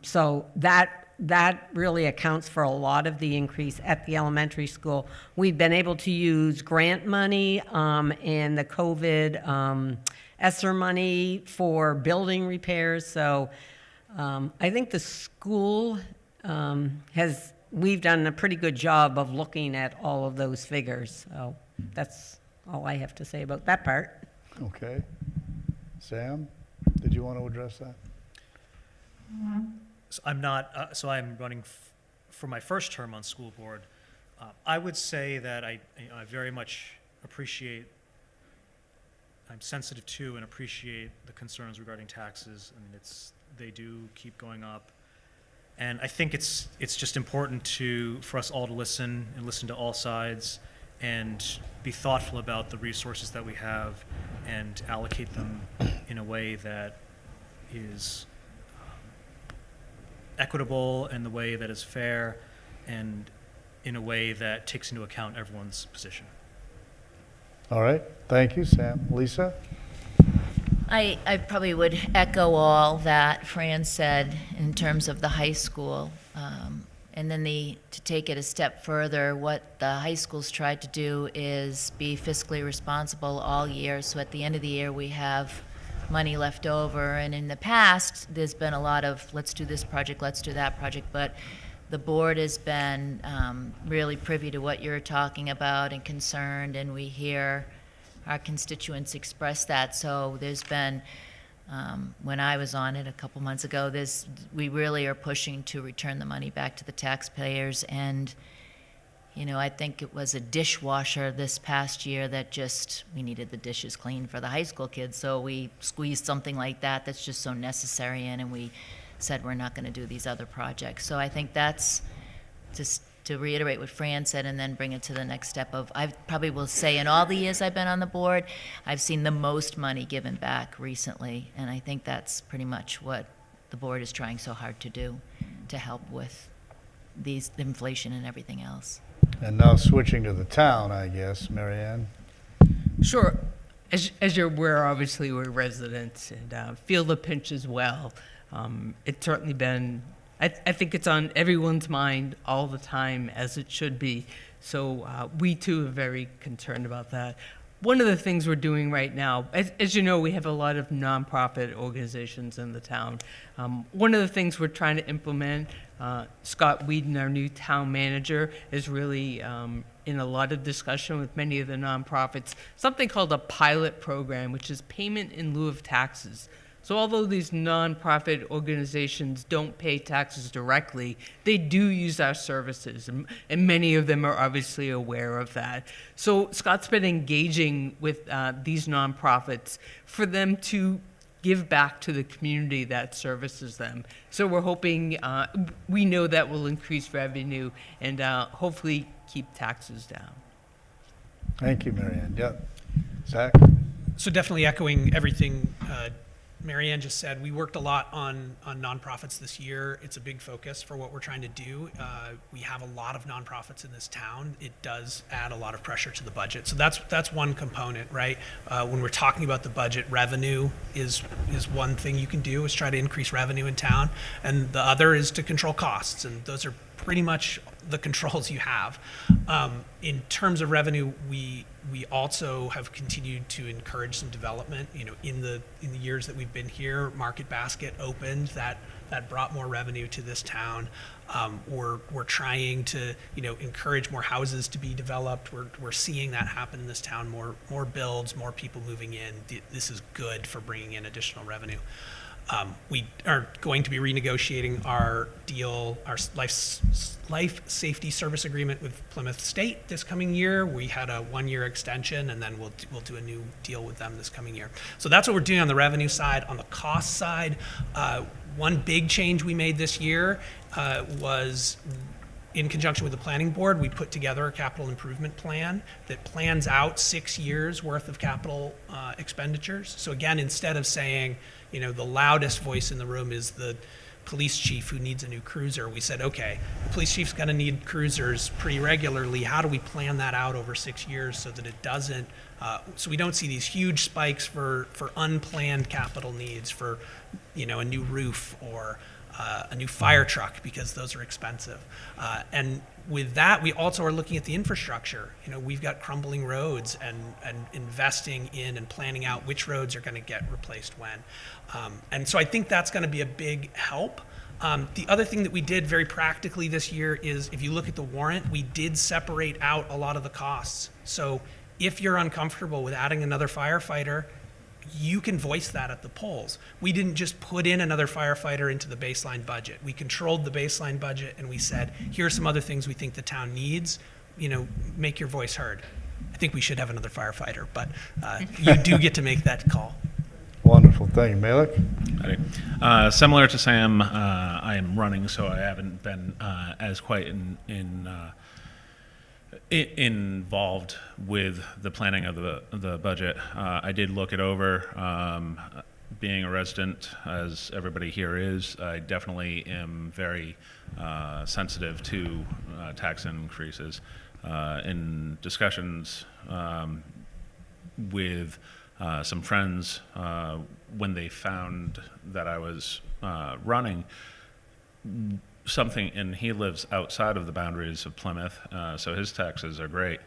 So that really accounts for a lot of the increase at the elementary school. We've been able to use grant money and the COVID ESSER money for building repairs. So I think the school we've done a pretty good job of looking at all of those figures. So that's all I have to say about that part. Okay. Sam, did you want to address that? So I'm running for my first term on school board. I would say that I very much appreciate, I'm sensitive to and appreciate the concerns regarding taxes. I mean, they do keep going up. And I think it's just important for us all to listen to all sides and be thoughtful about the resources that we have and allocate them in a way that is equitable, and the way that is fair, and in a way that takes into account everyone's position. All right. Thank you, Sam. Lisa? I probably would echo all that Fran said in terms of the high school. And then to take it a step further, what the high schools tried to do is be fiscally responsible all year. So at the end of the year, we have money left over. And in the past, there's been a lot of, let's do this project, let's do that project. But the board has been really privy to what you're talking about and concerned, and we hear our constituents express that. So there's been, when I was on it a couple months ago, we really are pushing to return the money back to the taxpayers. And, I think it was a dishwasher this past year that we needed the dishes clean for the high school kids. So we squeezed something like that that's just so necessary in, and we said we're not going to do these other projects. So I think that's just to reiterate what Fran said and then bring it to the next step of, I probably will say in all the years I've been on the board, I've seen the most money given back recently, and I think that's pretty much what the board is trying so hard to do to help with the inflation and everything else. And now switching to the town, I guess, Marianne. Sure. As you're aware, obviously we're residents and feel the pinch as well. It's certainly been, I think it's on everyone's mind all the time, as it should be. So we too are very concerned about that. One of the things we're doing right now, as you know, we have a lot of nonprofit organizations in the town. One of the things we're trying to implement, Scott Whedon, our new town manager, is really in a lot of discussion with many of the nonprofits, something called a pilot program, which is payment in lieu of taxes. So although these nonprofit organizations don't pay taxes directly, they do use our services, and many of them are obviously aware of that. So Scott's been engaging with these nonprofits for them to give back to the community that services them. So we're hoping, we know that will increase revenue and hopefully keep taxes down. Thank you, Marianne. Yep. Zach? So definitely echoing everything Marianne just said, we worked a lot on nonprofits this year. It's a big focus for what we're trying to do. We have a lot of nonprofits in this town. It does add a lot of pressure to the budget. So that's one component, right? When we're talking about the budget, revenue is one thing you can do, is try to increase revenue in town. And the other is to control costs. And those are pretty much the controls you have. In terms of revenue, we also have continued to encourage some development. In the years that we've been here, Market Basket opened, that brought more revenue to this town. We're trying to encourage more houses to be developed. We're seeing that happen in this town. More builds, more people moving in. This is good for bringing in additional revenue. We are going to be renegotiating our deal, our life safety service agreement with Plymouth State this coming year. We had a 1-year extension, and then we'll do a new deal with them this coming year. So that's what we're doing on the revenue side. On the cost side, one big change we made this year was in conjunction with the planning board, we put together a capital improvement plan that plans out 6 years worth of capital expenditures. So again, instead of saying, you know, the loudest voice in the room is the police chief who needs a new cruiser, we said, okay, the police chief's gonna need cruisers pretty regularly. How do we plan that out over 6 years so that it doesn't, so we don't see these huge spikes for unplanned capital needs for, you know, a new roof or a new fire truck, because those are expensive. And with that, we also are looking at the infrastructure. You know, we've got crumbling roads and investing in and planning out which roads are gonna get replaced when. And so I think that's gonna be a big help. The other thing that we did very practically this year is, if you look at the warrant, we did separate out a lot of the costs. So if you're uncomfortable with adding another firefighter, you can voice that at the polls. We didn't just put in another firefighter into the baseline budget. We controlled the baseline budget, and we said, here are some other things we think the town needs. You know, make your voice heard. I think we should have another firefighter, but you do get to make that call. Wonderful. Thank you. Malik? Similar to Sam, I am running, so I haven't been as quite involved with the planning of the budget. I did look it over. Being a resident, as everybody here is, I definitely am very sensitive to tax increases. In discussions with some friends, when they found that I was running, something, and he lives outside of the boundaries of Plymouth, so his taxes are great.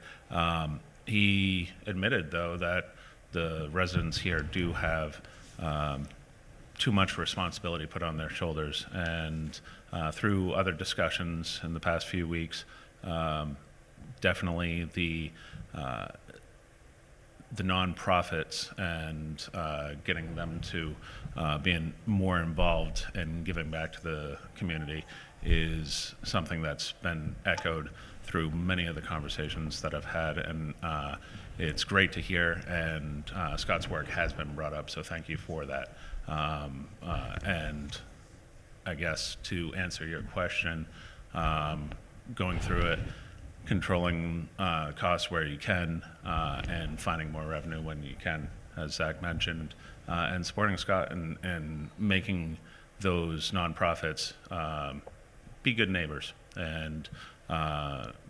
He admitted, though, that the residents here do have too much responsibility put on their shoulders, and through other discussions in the past few weeks, definitely the nonprofits and getting them to being more involved and giving back to the community is something that's been echoed through many of the conversations that I've had, and it's great to hear, and Scott's work has been brought up, so thank you for that. And I guess to answer your question, going through it, controlling costs where you can, and finding more revenue when you can, as Zach mentioned, and supporting Scott and making those nonprofits be good neighbors and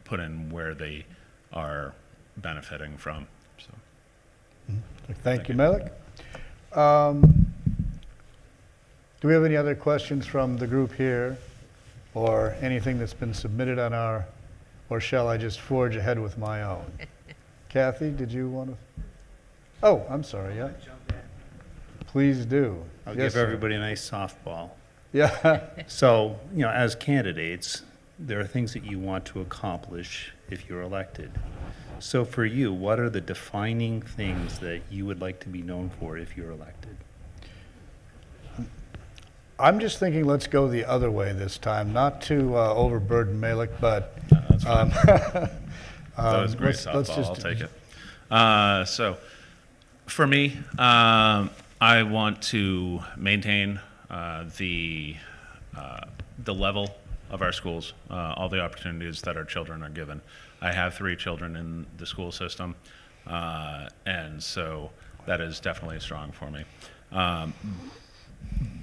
put in where they are benefiting from. So, Thank you, Malik. Do we have any other questions from the group here, or anything that's been submitted on our, or shall I just forge ahead with my own? Kathy, did you want to? Oh, I'm sorry, yeah. Please do. I'll Yes, give sir. everybody a nice softball. Yeah. So, you know, as candidates, there are things that you want to accomplish if you're elected. So for you, what are the defining things that you would like to be known for if you're elected? I'm just thinking let's go the other way this time, not to overburden Malik, but that's fine. That was a great let's softball. just I'll take it. So for me, I want to maintain the level of our schools, all the opportunities that our children are given. I have 3 children in the school system, and so that is definitely strong for me.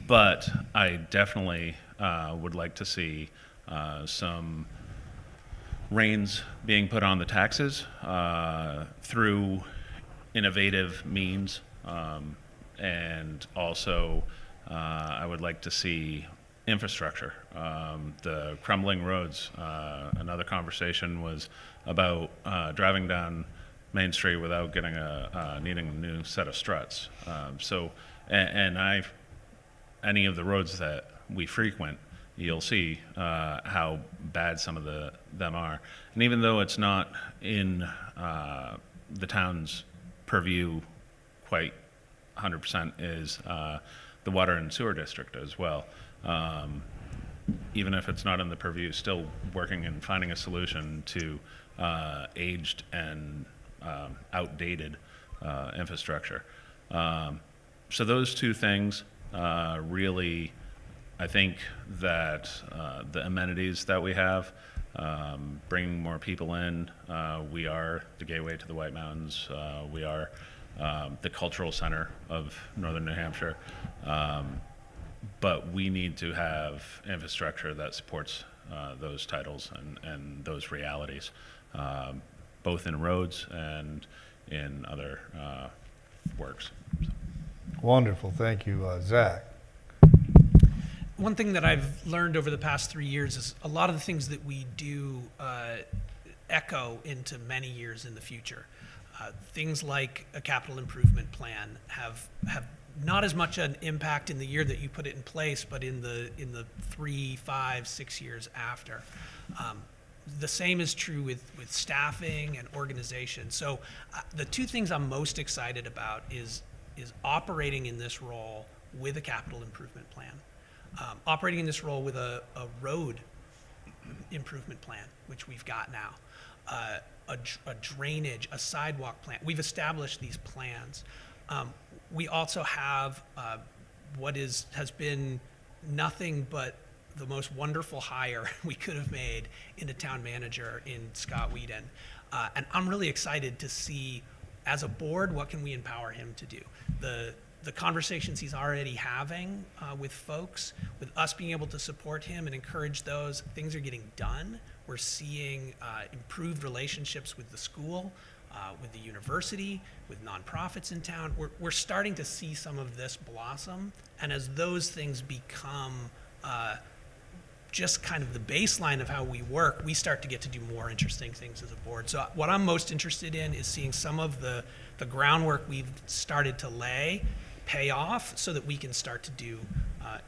But I definitely would like to see some reins being put on the taxes through innovative means, and also I would like to see infrastructure. The crumbling roads, another conversation was about driving down Main Street without getting needing a new set of struts. Any of the roads that we frequent, you'll see how bad some of them are. And even though it's not in the town's purview quite 100% is the water and sewer district as well. Even if it's not in the purview, still working and finding a solution to aged and outdated infrastructure. So those two things really, I think that the amenities that we have, bringing more people in, we are the gateway to the White Mountains, we are the cultural center of northern New Hampshire, but we need to have infrastructure that supports those titles and those realities, both in roads and in other works. Wonderful, thank you. Zach? One thing that I've learned over the past 3 years is a lot of the things that we do echo into many years in the future. Things like a capital improvement plan have not as much an impact in the year that you put it in place, but in the 3, 5, 6 years after. The same is true with staffing and organization. So the two things I'm most excited about is operating in this role with a capital improvement plan. Operating in this role with a road improvement plan, which we've got now, a drainage, a sidewalk plan. We've established these plans. We also have what has been nothing but the most wonderful hire we could have made in a town manager in Scott Whedon. And I'm really excited to see, as a board, what can we empower him to do. The conversations he's already having with folks, with us being able to support him and encourage those, things are getting done. We're seeing improved relationships with the school, with the university, with nonprofits in town. We're starting to see some of this blossom, and as those things become just kind of the baseline of how we work, we start to get to do more interesting things as a board. So what I'm most interested in is seeing some of the groundwork we've started to lay pay off so that we can start to do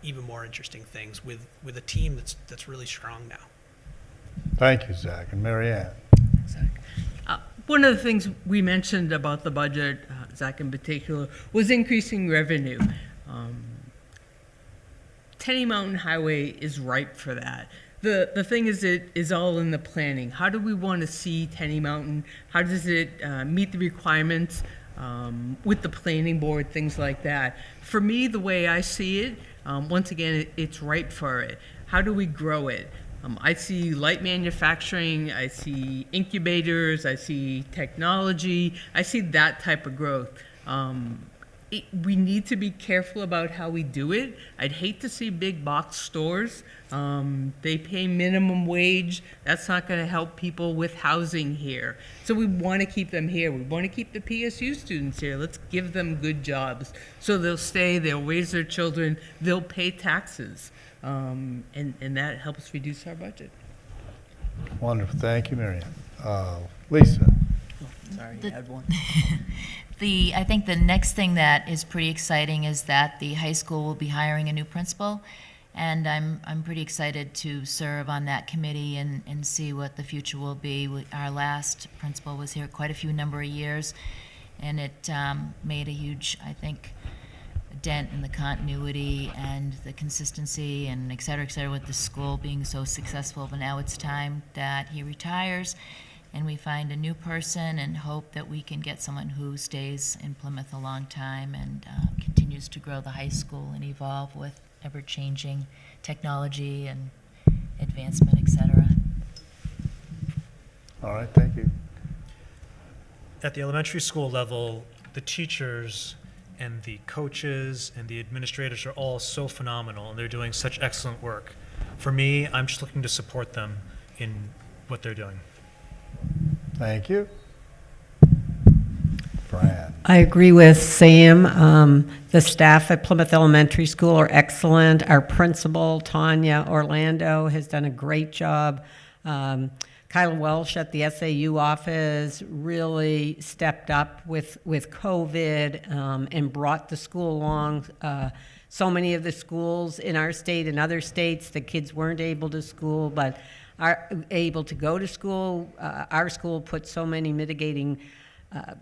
even more interesting things with a team that's really strong now. Thank you, Zach. And Mary Ann? One of the things we mentioned about the budget, Zach in particular, was increasing revenue. Tenny Mountain Highway is ripe for that. The thing is, it is all in the planning. How do we want to see Tenny Mountain? How does it meet the requirements with the planning board, things like that? For me, the way I see it, once again, it's ripe for it. How do we grow it? I see light manufacturing, I see incubators, I see technology, I see that type of growth. We need to be careful about how we do it. I'd hate to see big box stores. They pay minimum wage. That's not going to help people with housing here. So we want to keep them here. We want to keep the PSU students here. Let's give them good jobs so they'll stay, they'll raise their children, they'll pay taxes. And that helps reduce our budget. Wonderful. Thank you, Mary Ann. Lisa? Sorry, I had one. I think the next thing that is pretty exciting is that the high school will be hiring a new principal, and I'm pretty excited to serve on that committee and see what the future will be. Our last principal was here quite a few number of years, and it made a huge, I think, dent in the continuity and the consistency and et cetera, with the school being so successful. But now it's time that he retires and we find a new person and hope that we can get someone who stays in Plymouth a long time and continues to grow the high school and evolve with ever-changing technology and advancement, et cetera. All right, thank you. At the elementary school level, the teachers and the coaches and the administrators are all so phenomenal, and they're doing such excellent work. For me, I'm just looking to support them in what they're doing. Thank you. Fran? I agree with Sam. The staff at Plymouth Elementary School are excellent. Our principal, Tanya Orlando, has done a great job. Kyla Welsh at the SAU office really stepped up with COVID and brought the school along. So many of the schools in our state and other states, the kids weren't able to school, but are able to go to school. Our school put so many mitigating, I'm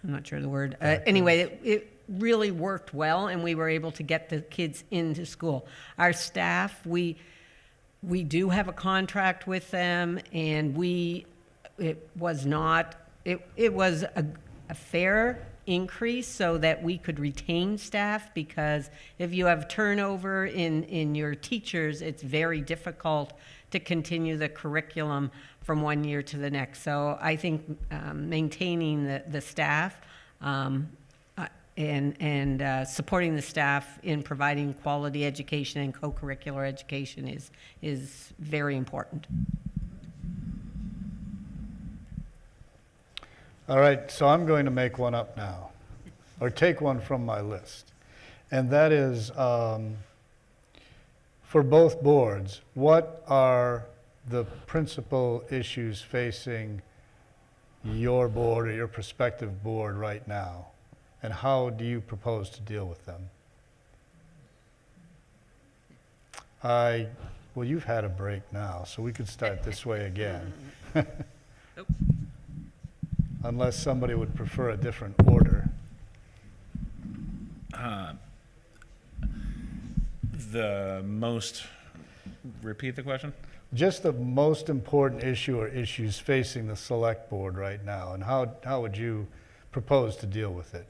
not sure of the word. Anyway, really worked well, and we were able to get the kids into school. Our staff, we do have a contract with them, and it was a fair increase so that we could retain staff, because if you have turnover in your teachers, it's very difficult to continue the curriculum from one year to the next. So I think maintaining the staff and supporting the staff in providing quality education and co-curricular education is very important. All right, so I'm going to make one up now, or take one from my list. And that is, for both boards, what are the principal issues facing your board or your prospective board right now? And how do you propose to deal with them? Well, you've had a break now, so we could start this way again. Unless somebody would prefer a different order. Repeat the question? Just the most important issue or issues facing the select board right now, and how would you propose to deal with it?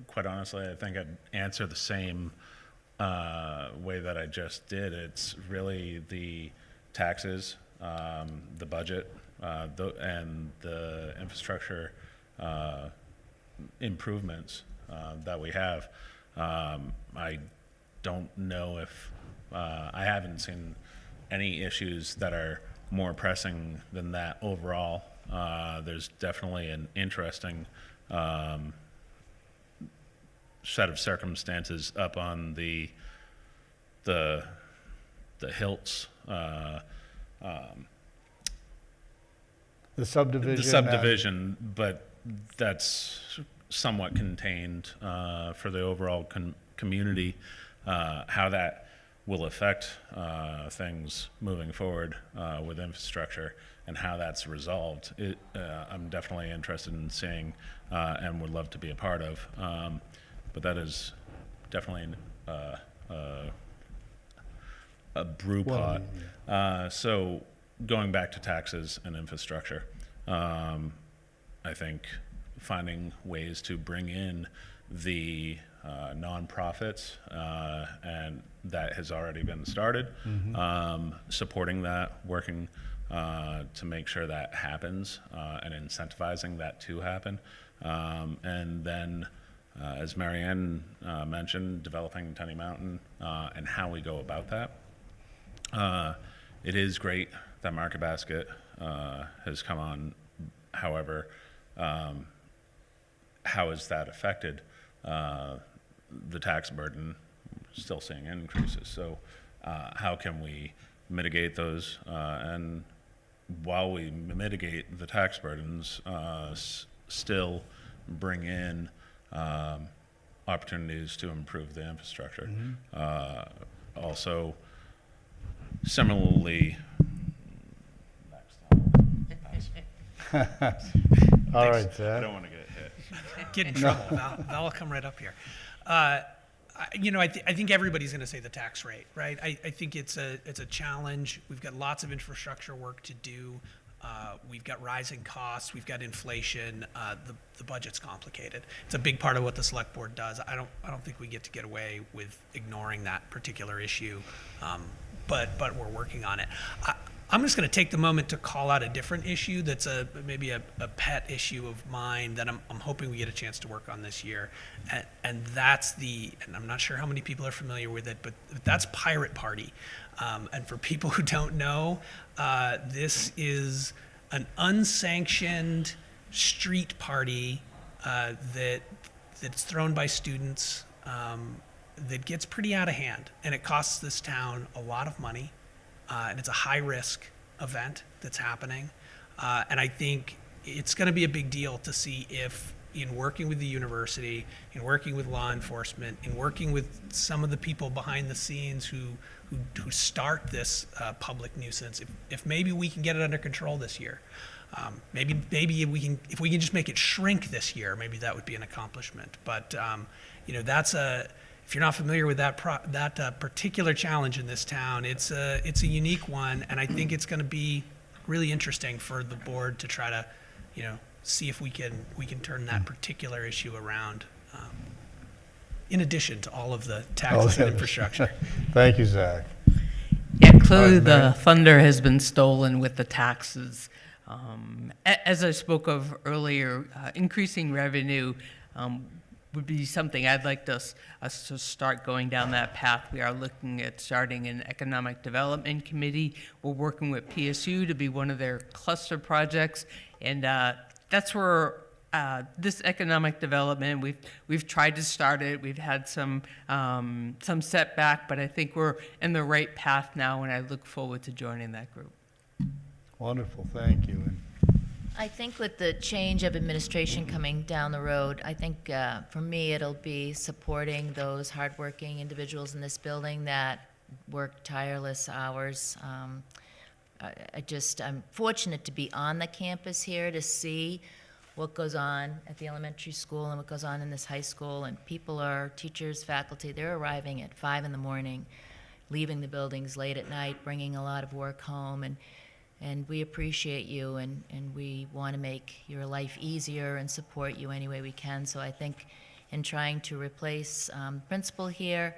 Quite honestly, I think I'd answer the same way that I just did. It's really the taxes, the budget, and the infrastructure improvements that we have. I don't know if I haven't seen any issues that are more pressing than that overall. There's definitely an interesting set of circumstances up on the Hilts. The subdivision? The subdivision, but that's somewhat contained for the overall community. How that will affect things moving forward with infrastructure and how that's resolved, I'm definitely interested in seeing and would love to be a part of. But that is definitely a brew pot. So going back to taxes and infrastructure, I think finding ways to bring in the nonprofits, and that has already been started, supporting that, working to make sure that happens, and incentivizing that to happen. And then, as Marianne mentioned, developing Tenny Mountain and how we go about that. It is great that Market Basket has come on. However, how has that affected the tax burden? Still seeing increases. So how can we mitigate those? And while we mitigate the tax burdens, still bring in opportunities to improve the infrastructure. Also, similarly, all right, Zach. I don't want to get hit. Get in trouble. Val will come right up here. I think everybody's going to say the tax rate, right? I think it's a challenge. We've got lots of infrastructure work to do. We've got rising costs. We've got inflation. The budget's complicated. It's a big part of what the select board does. I don't think we get away with ignoring that particular issue, but we're working on it. I'm just going to take the moment to call out a different issue that's maybe a pet issue of mine that I'm hoping we get a chance to work on this year, and that's and I'm not sure how many people are familiar with it, but that's Pirate Party. And for people who don't know, this is an unsanctioned street party that's thrown by students that gets pretty out of hand, and it costs this town a lot of money. And it's a high-risk event that's happening. And I think it's going to be a big deal to see if, in working with the university, in working with law enforcement, in working with some of the people behind the scenes who start this public nuisance, if maybe we can get it under control this year. Maybe we can, if we can just make it shrink this year, maybe that would be an accomplishment. But if you're not familiar with that particular challenge in this town, it's a unique one, and I think it's going to be really interesting for the board to try to, see if we can turn that particular issue around. In addition to all of the taxes and infrastructure. Thank you, Zach. Yeah, clearly All right, Mary. the thunder has been stolen with the taxes. As I spoke of earlier, increasing revenue would be something I'd like us to start going down that path. We are looking at starting an economic development committee. We're working with PSU to be one of their cluster projects, and that's where this economic development, we've tried to start it. We've had some setback, but I think we're in the right path now, and I look forward to joining that group. Wonderful, thank you. And I think with the change of administration coming down the road, I think for me it'll be supporting those hardworking individuals in this building that work tireless hours. I'm fortunate to be on the campus here to see what goes on at the elementary school and what goes on in this high school, and teachers, faculty, they're arriving at 5 in the morning, leaving the buildings late at night, bringing a lot of work home, and we appreciate you, and we want to make your life easier and support you any way we can. So I think in trying to replace principal here,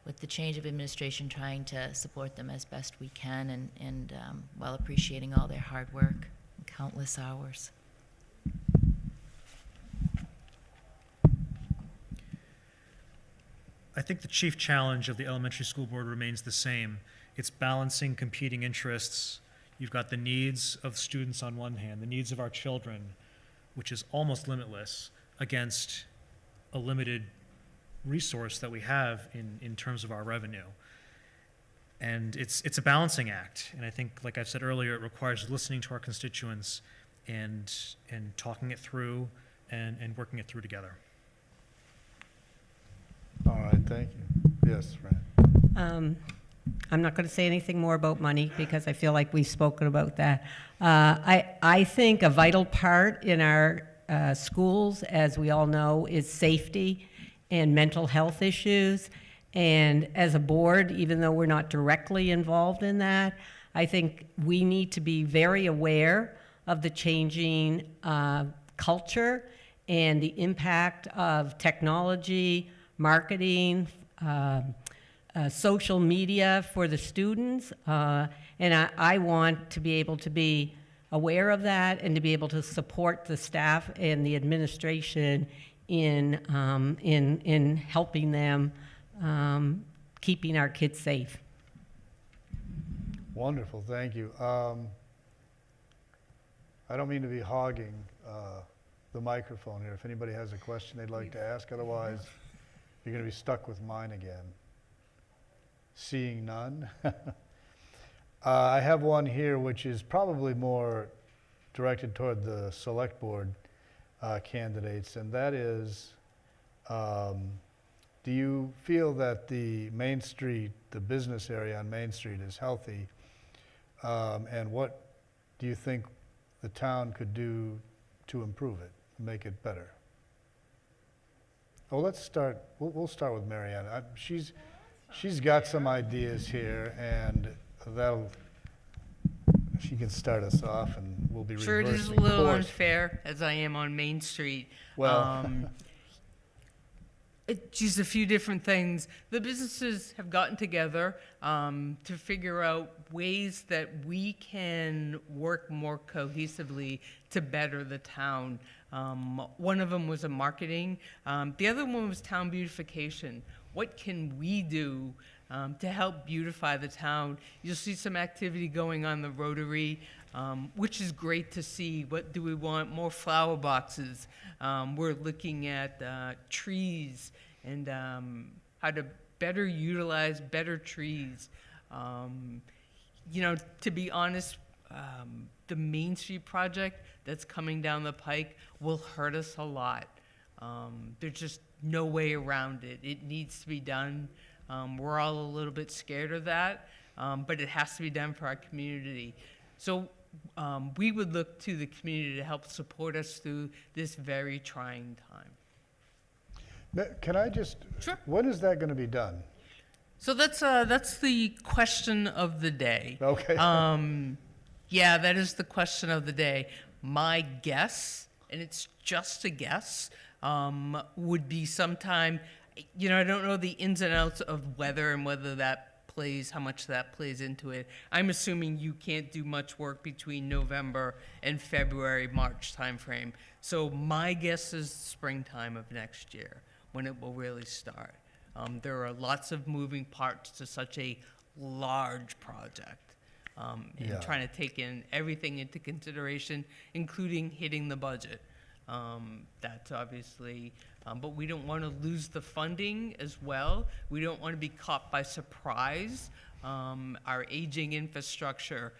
with the change of administration, trying to support them as best we can, and while appreciating all their hard work and countless hours. I think the chief challenge of the elementary school board remains the same. It's balancing competing interests. You've got the needs of students on one hand, the needs of our children, which is almost limitless, against a limited resource that we have in terms of our revenue. And it's a balancing act. And I think, like I've said earlier, it requires listening to our constituents and talking it through and working it through together. all right, thank you. Yes, Fran. I'm not going to say anything more about money because I feel like we've spoken about that. I think a vital part in our schools, as we all know, is safety and mental health issues. And as a board, even though we're not directly involved in that, I think we need to be very aware of the changing culture and the impact of technology, marketing, social media for the students. And I want to be able to be aware of that and to be able to support the staff and the administration in helping them keeping our kids safe. Wonderful, thank you. I don't mean to be hogging the microphone here. If anybody has a question they'd like to ask, otherwise you're going to be stuck with mine again. Seeing none. I have one here which is probably more directed toward the select board candidates, and that is, do you feel that the Main Street, the business area on Main Street is healthy? And what do you think the town could do to improve it, make it better? Oh, let's start, we'll start with Marianne. She's got some ideas here, and she can start us off, and we'll be Sure, it is a reversing little course. unfair, as I am on Main Street. Well, Just a few different things. The businesses have gotten together to figure out ways that we can work more cohesively to better the town. One of them was a marketing. The other one was town beautification. What can we do to help beautify the town? You'll see some activity going on the Rotary, which is great to see. What do we want? More flower boxes. We're looking at trees and how to better utilize better trees. To be honest, the Main Street project that's coming down the pike will hurt us a lot. There's just no way around it. It needs to be done. We're all a little bit scared of that, but it has to be done for our community. So we would look to the community to help support us through this very trying time. Can I just? Sure. When is that going to be done? So that's the question of the day. Okay. Yeah, that is the question of the day. My guess, and it's just a guess, would be sometime, I don't know the ins and outs of weather and whether that plays, how much that plays into it. I'm assuming you can't do much work between November and February, March timeframe. So my guess is springtime of next year when it will really start. There are lots of moving parts to such a large project. And trying to take in everything into consideration, including hitting the budget. That's obviously, but we don't want to lose the funding as well. We don't want to be caught by surprise. Our aging infrastructure,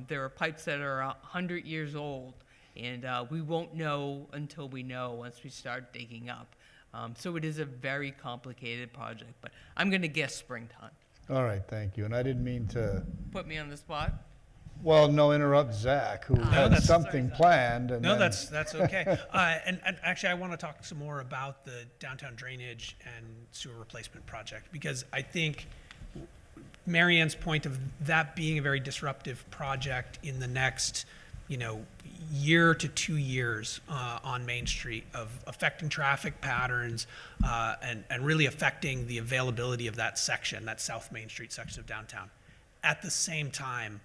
there are pipes that are 100 years old, and we won't know until we know once we start digging up. So it is a very complicated project, but I'm going to guess springtime. All right, thank you. And I didn't mean to, Put me on the spot. well, no, interrupt Zach, who had that's- something planned. And No, then- that's okay. And actually, I want to talk some more about the downtown drainage and sewer replacement project, because I think Mary Ann's point of that being a very disruptive project in the next, year to 2 years on Main Street, of affecting traffic patterns and really affecting the availability of that section, that South Main Street section of downtown. At the same time,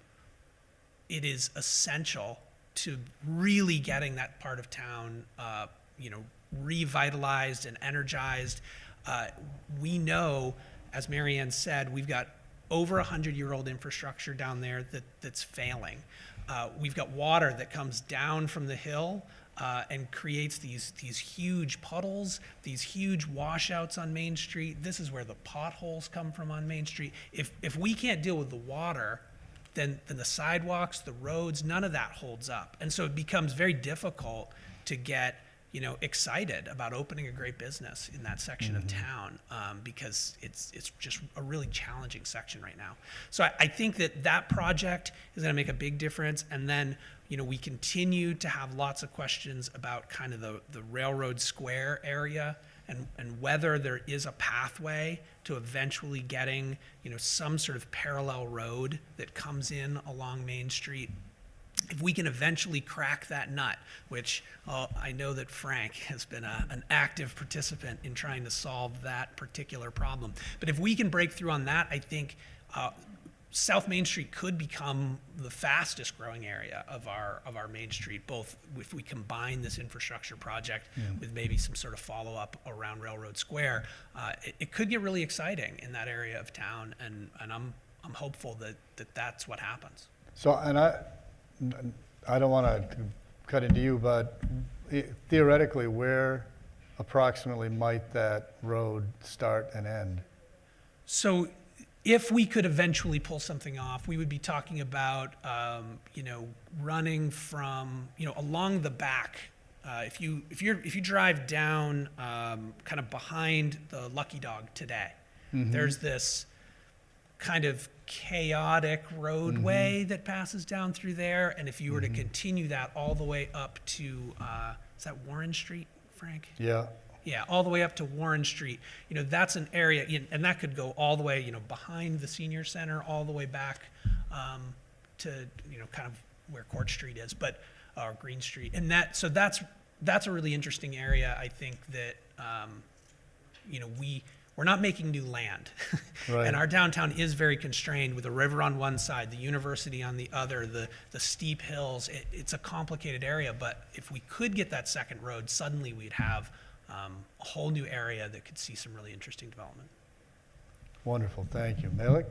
it is essential to really getting that part of town, revitalized and energized. We know, as Mary Ann said, we've got over 100-year-old infrastructure down there that's failing. We've got water that comes down from the hill and creates these huge puddles, these huge washouts on Main Street. This is where the potholes come from on Main Street. If we can't deal with the water, then the sidewalks, the roads, none of that holds up. And so it becomes very difficult to get excited about opening a great business in that section of town because it's just a really challenging section right now. So I think that project is going to make a big difference. And then, we continue to have lots of questions about kind of the Railroad Square area and whether there is a pathway to eventually getting, some sort of parallel road that comes in along Main Street. If we can eventually crack that nut, which I know that Frank has been an active participant in trying to solve that particular problem. But if we can break through on that, I think South Main Street could become the fastest growing area of our Main Street, both if we combine this infrastructure project with maybe some sort of follow-up around Railroad Square. It could get really exciting in that area of town, and I'm hopeful that that's what happens. So, and I don't want to cut into you, but theoretically, where approximately might that road start and end? So if we could eventually pull something off, we would be talking about, running from, along the back. If you drive down kind of behind the Lucky Dog today, there's this kind of chaotic roadway that passes down through there. And if you were to continue that all the way up to, is that Warren Street, Frank? Yeah. Yeah, all the way up to Warren Street. That's an area, and that could go all the way, behind the senior center, all the way back to, kind of where Court Street is, or Green Street. And that's a really interesting area. I think that, we're not making new land. Right. And our downtown is very constrained with the river on one side, the university on the other, the steep hills. It's a complicated area, but if we could get that second road, suddenly we'd have a whole new area that could see some really interesting development. Wonderful, thank you. Malik?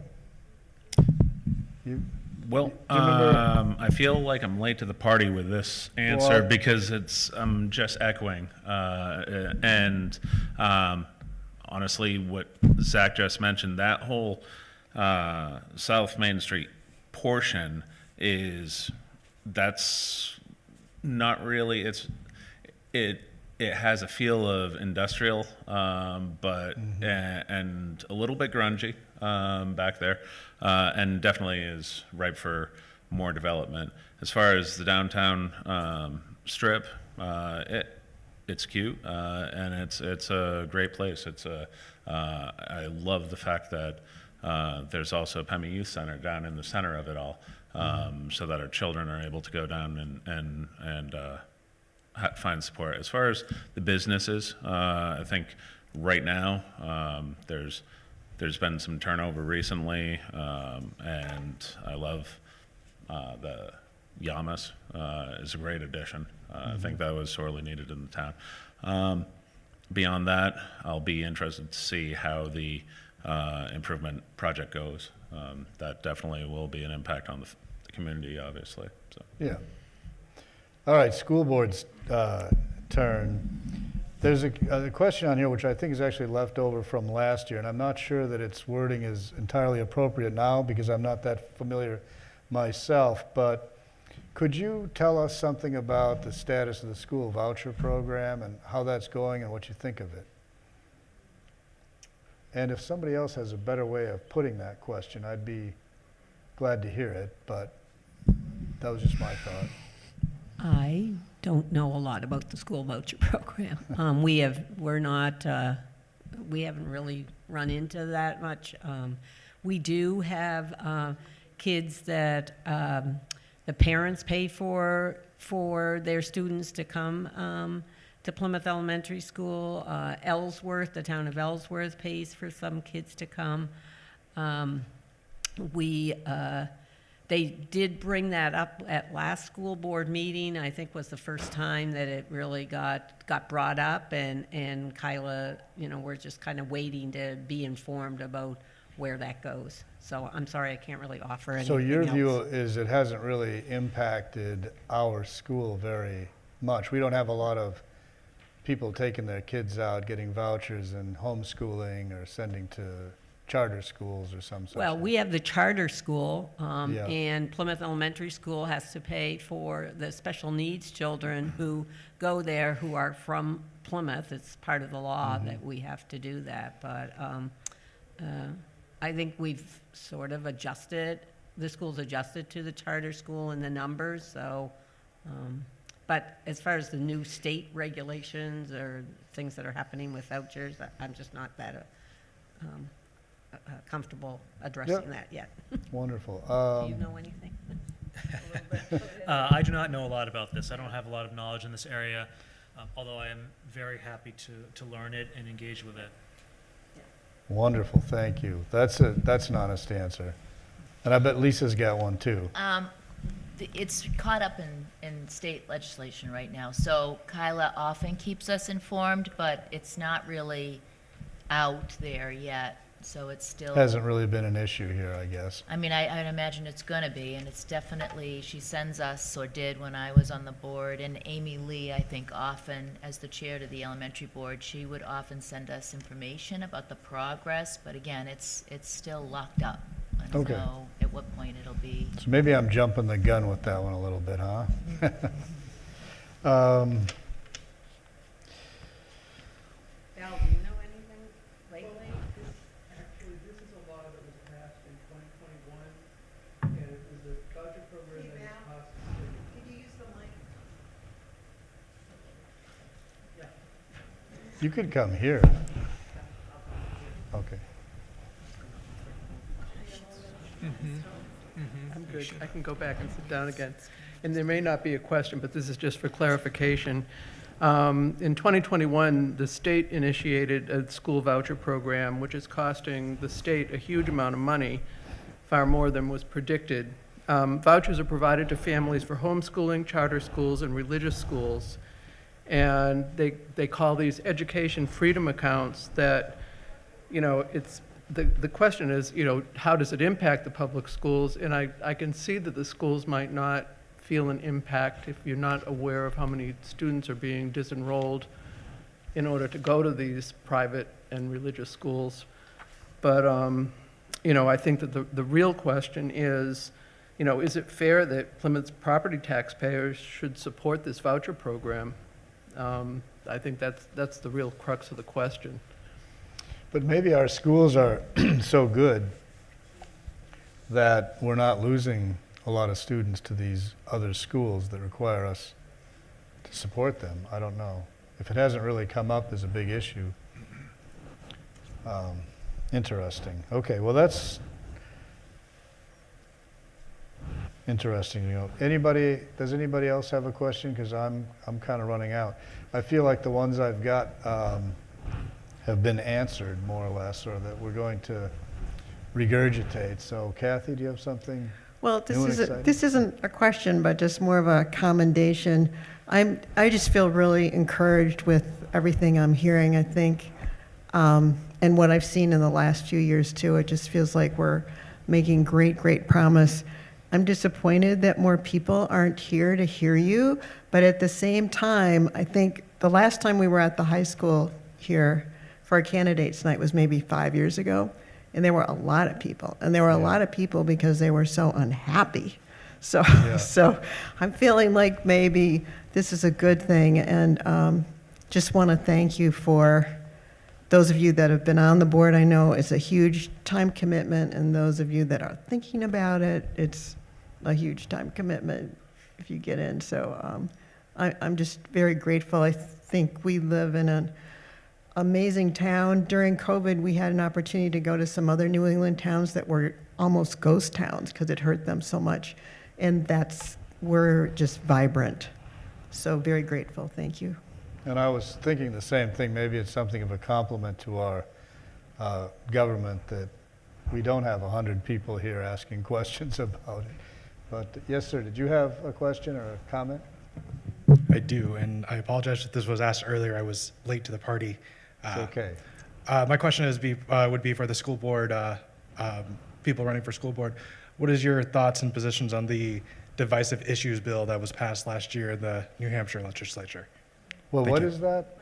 Well, I feel like I'm late to the party with this answer because I'm just echoing. Honestly, what Zach just mentioned, that whole South Main Street portion that's not really, it has a feel of industrial, but and a little bit grungy back there, and definitely is ripe for more development. As far as the downtown strip, it's cute and it's a great place. I love the fact that there's also a Pemmy Youth Center down in the center of it all, so that our children are able to go down and find support. As far as the businesses, I think right now there's been some turnover recently, and I love the Yamas is a great addition. I think that was sorely needed in the town. Beyond that, I'll be interested to see how the improvement project goes. That definitely will be an impact on the community, obviously. So. Yeah. All right, school board's turn. There's a question on here which I think is actually left over from last year, and I'm not sure that its wording is entirely appropriate now because I'm not that familiar myself, but could you tell us something about the status of the school voucher program and how that's going and what you think of it? And if somebody else has a better way of putting that question, I'd be glad to hear it, but that was just my thought. I don't know a lot about the school voucher program. We haven't really run into that much. We do have kids that the parents pay for their students to come to Plymouth Elementary School. Ellsworth, the town of Ellsworth, pays for some kids to come. They did bring that up at last school board meeting. I think was the first time that it really got brought up, and Kyla, we're just kind of waiting to be informed about where that goes. So I'm sorry, I can't really offer anything So your else. view is it hasn't really impacted our school very much. We don't have a lot of people taking their kids out, getting vouchers and homeschooling or sending to charter schools or some such Well, thing. we have the charter school, Yeah. and Plymouth Elementary School has to pay for the special needs children who go there who are from Plymouth. It's part of the law that we have to do that, but I think we've sort of adjusted, the school's adjusted to the charter school and the numbers, so, but as far as the new state regulations or things that are happening with vouchers, I'm just not that comfortable addressing that yet. Wonderful. Do you know anything? I do not know a lot about this. I don't have a lot of knowledge in this area, although I am very happy to learn it and engage with it. Wonderful, thank you. That's an honest answer. And I bet Lisa's got one too. It's caught up in state legislation right now, so Kyla often keeps us informed, but it's not really out there yet, so it's still... Hasn't really been an issue here, I guess. I mean, I'd imagine it's gonna be, and it's definitely, she sends us, or did when I was on the board, and Amy Lee, I think often, as the chair to the elementary board, she would often send us information about the progress, but again, it's still locked up. And Okay. so at what point it'll be... So maybe I'm jumping the gun with that one a little bit, huh? Val, do you know anything lately? Actually, this is a law that was passed in 2021, and it was a voucher program that has cost the city. Can you use the mic? You could come here. Okay. I'm good. I can go back and sit down again. And there may not be a question, but this is just for clarification. In 2021, the state initiated a school voucher program, which is costing the state a huge amount of money, far more than was predicted. Vouchers are provided to families for homeschooling, charter schools, and religious schools. And they call these education freedom accounts that, it's, the question is, how does it impact the public schools? And I can see that the schools might not feel an impact if you're not aware of how many students are being disenrolled in order to go to these private and religious schools. But, I think that the real question is it fair that Plymouth's property taxpayers should support this voucher program? I think that's the real crux of the question. But maybe our schools are so good that we're not losing a lot of students to these other schools that require us to support them. I don't know. If it hasn't really come up as a big issue. Interesting. Okay, well, that's interesting. You know, does anybody else have a question? Because I'm kind of running out. I feel like the ones I've got have been answered more or less, or that we're going to regurgitate. So, Kathy, do you have something? Well, new and exciting? this isn't a question, but just more of a commendation. I just feel really encouraged with everything I'm hearing, I think, and what I've seen in the last few years, too. It just feels like we're making great promise. I'm disappointed that more people aren't here to hear you, but at the same time, I think the last time we were at the high school here for a candidates night was maybe 5 years ago, and there were a lot of people, and there were a lot of people because they were so unhappy. So, so I'm feeling like maybe this is a good thing, and just want to thank you for those of you that have been on the board. I know it's a huge time commitment, and those of you that are thinking about it, it's a huge time commitment if you get in. So I'm just very grateful. I think we live in an amazing town. During COVID, we had an opportunity to go to some other New England towns that were almost ghost towns because it hurt them so much. And we're just vibrant. So very grateful. Thank you. And I was thinking the same thing. Maybe it's something of a compliment to our government that we don't have 100 people here asking questions about it. But yes, sir, did you have a question or a comment? I do, and I apologize if this was asked earlier. I was late to the party. It's okay. My question would be for the school board, people running for school board. What is your thoughts and positions on the divisive issues bill that was passed last year in the New Hampshire legislature? Well, Thank what you. is that?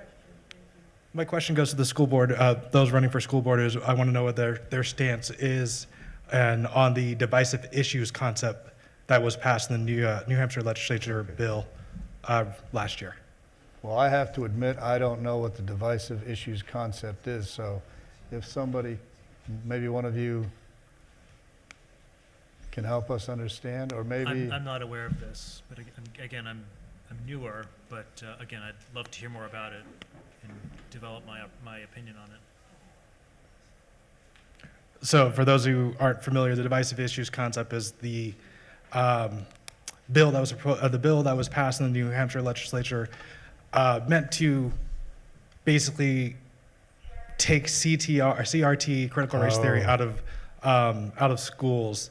My question goes to the school board. Those running for school board is I want to know what their stance is and on the divisive issues concept that was passed in the New Hampshire legislature bill last year. Well, I have to admit, I don't know what the divisive issues concept is. So if somebody, maybe one of you can help us understand, or maybe... I'm not aware of this, but again, I'm newer, but again, I'd love to hear more about it and develop my opinion on it. So for those who aren't familiar, the divisive issues concept is the bill that was passed in the New Hampshire legislature meant to basically take CRT, critical race theory, out of schools.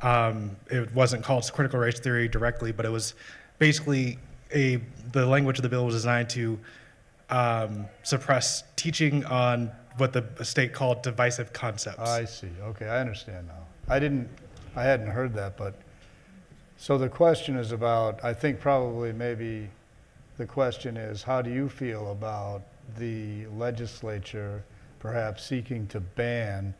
It wasn't called critical race theory directly, but it was basically the language of the bill was designed to suppress teaching on what the state called divisive concepts. I see. Okay, I understand now. I hadn't heard that, but so the question is about, I think probably maybe the question is, how do you feel about the legislature perhaps seeking to ban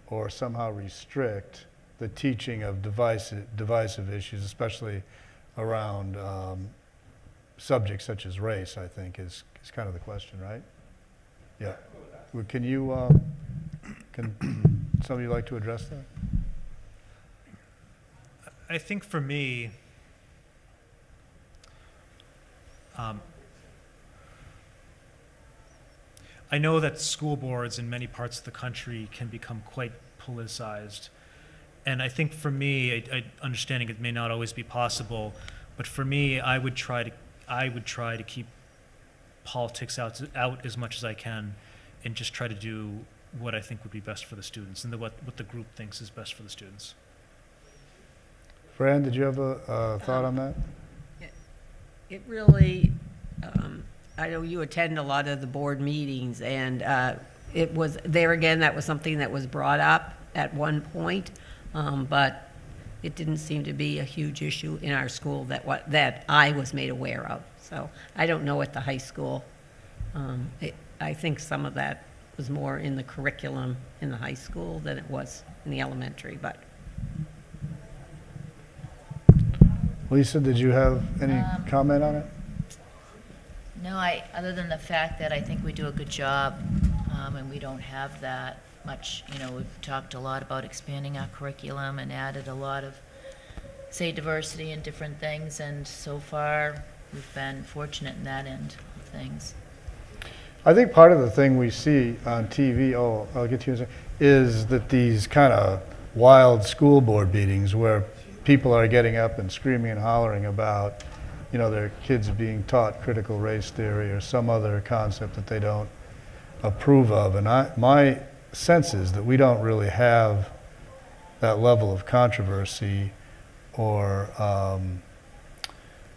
or somehow restrict the teaching of divisive issues, especially around subjects such as race, I think is kind of the question, right? Yeah. Well, can somebody like to address that? I think for me, I know that school boards in many parts of the country can become quite politicized. And I think for me, understanding it may not always be possible, but for me, I would try to keep politics out as much as I can, and just try to do what I think would be best for the students, and what the group thinks is best for the students. Fran, did you have a thought on that? It really, I know you attend a lot of the board meetings, and it was, there again, that was something that was brought up at one point, but it didn't seem to be a huge issue in our school that I was made aware of. So I don't know at the high school. I think some of that was more in the curriculum in the high school than it was in the elementary, but. Lisa, did you have any comment on it? No, other than the fact that I think we do a good job, and we don't have that much, we've talked a lot about expanding our curriculum and added a lot of say diversity and different things, and so far, we've been fortunate in that end of things. I think part of the thing we see on TV, I'll get to you in a second, is that these kind of wild school board meetings where people are getting up and screaming and hollering about, you know, their kids being taught critical race theory or some other concept that they don't approve of. And my sense is that we don't really have that level of controversy or,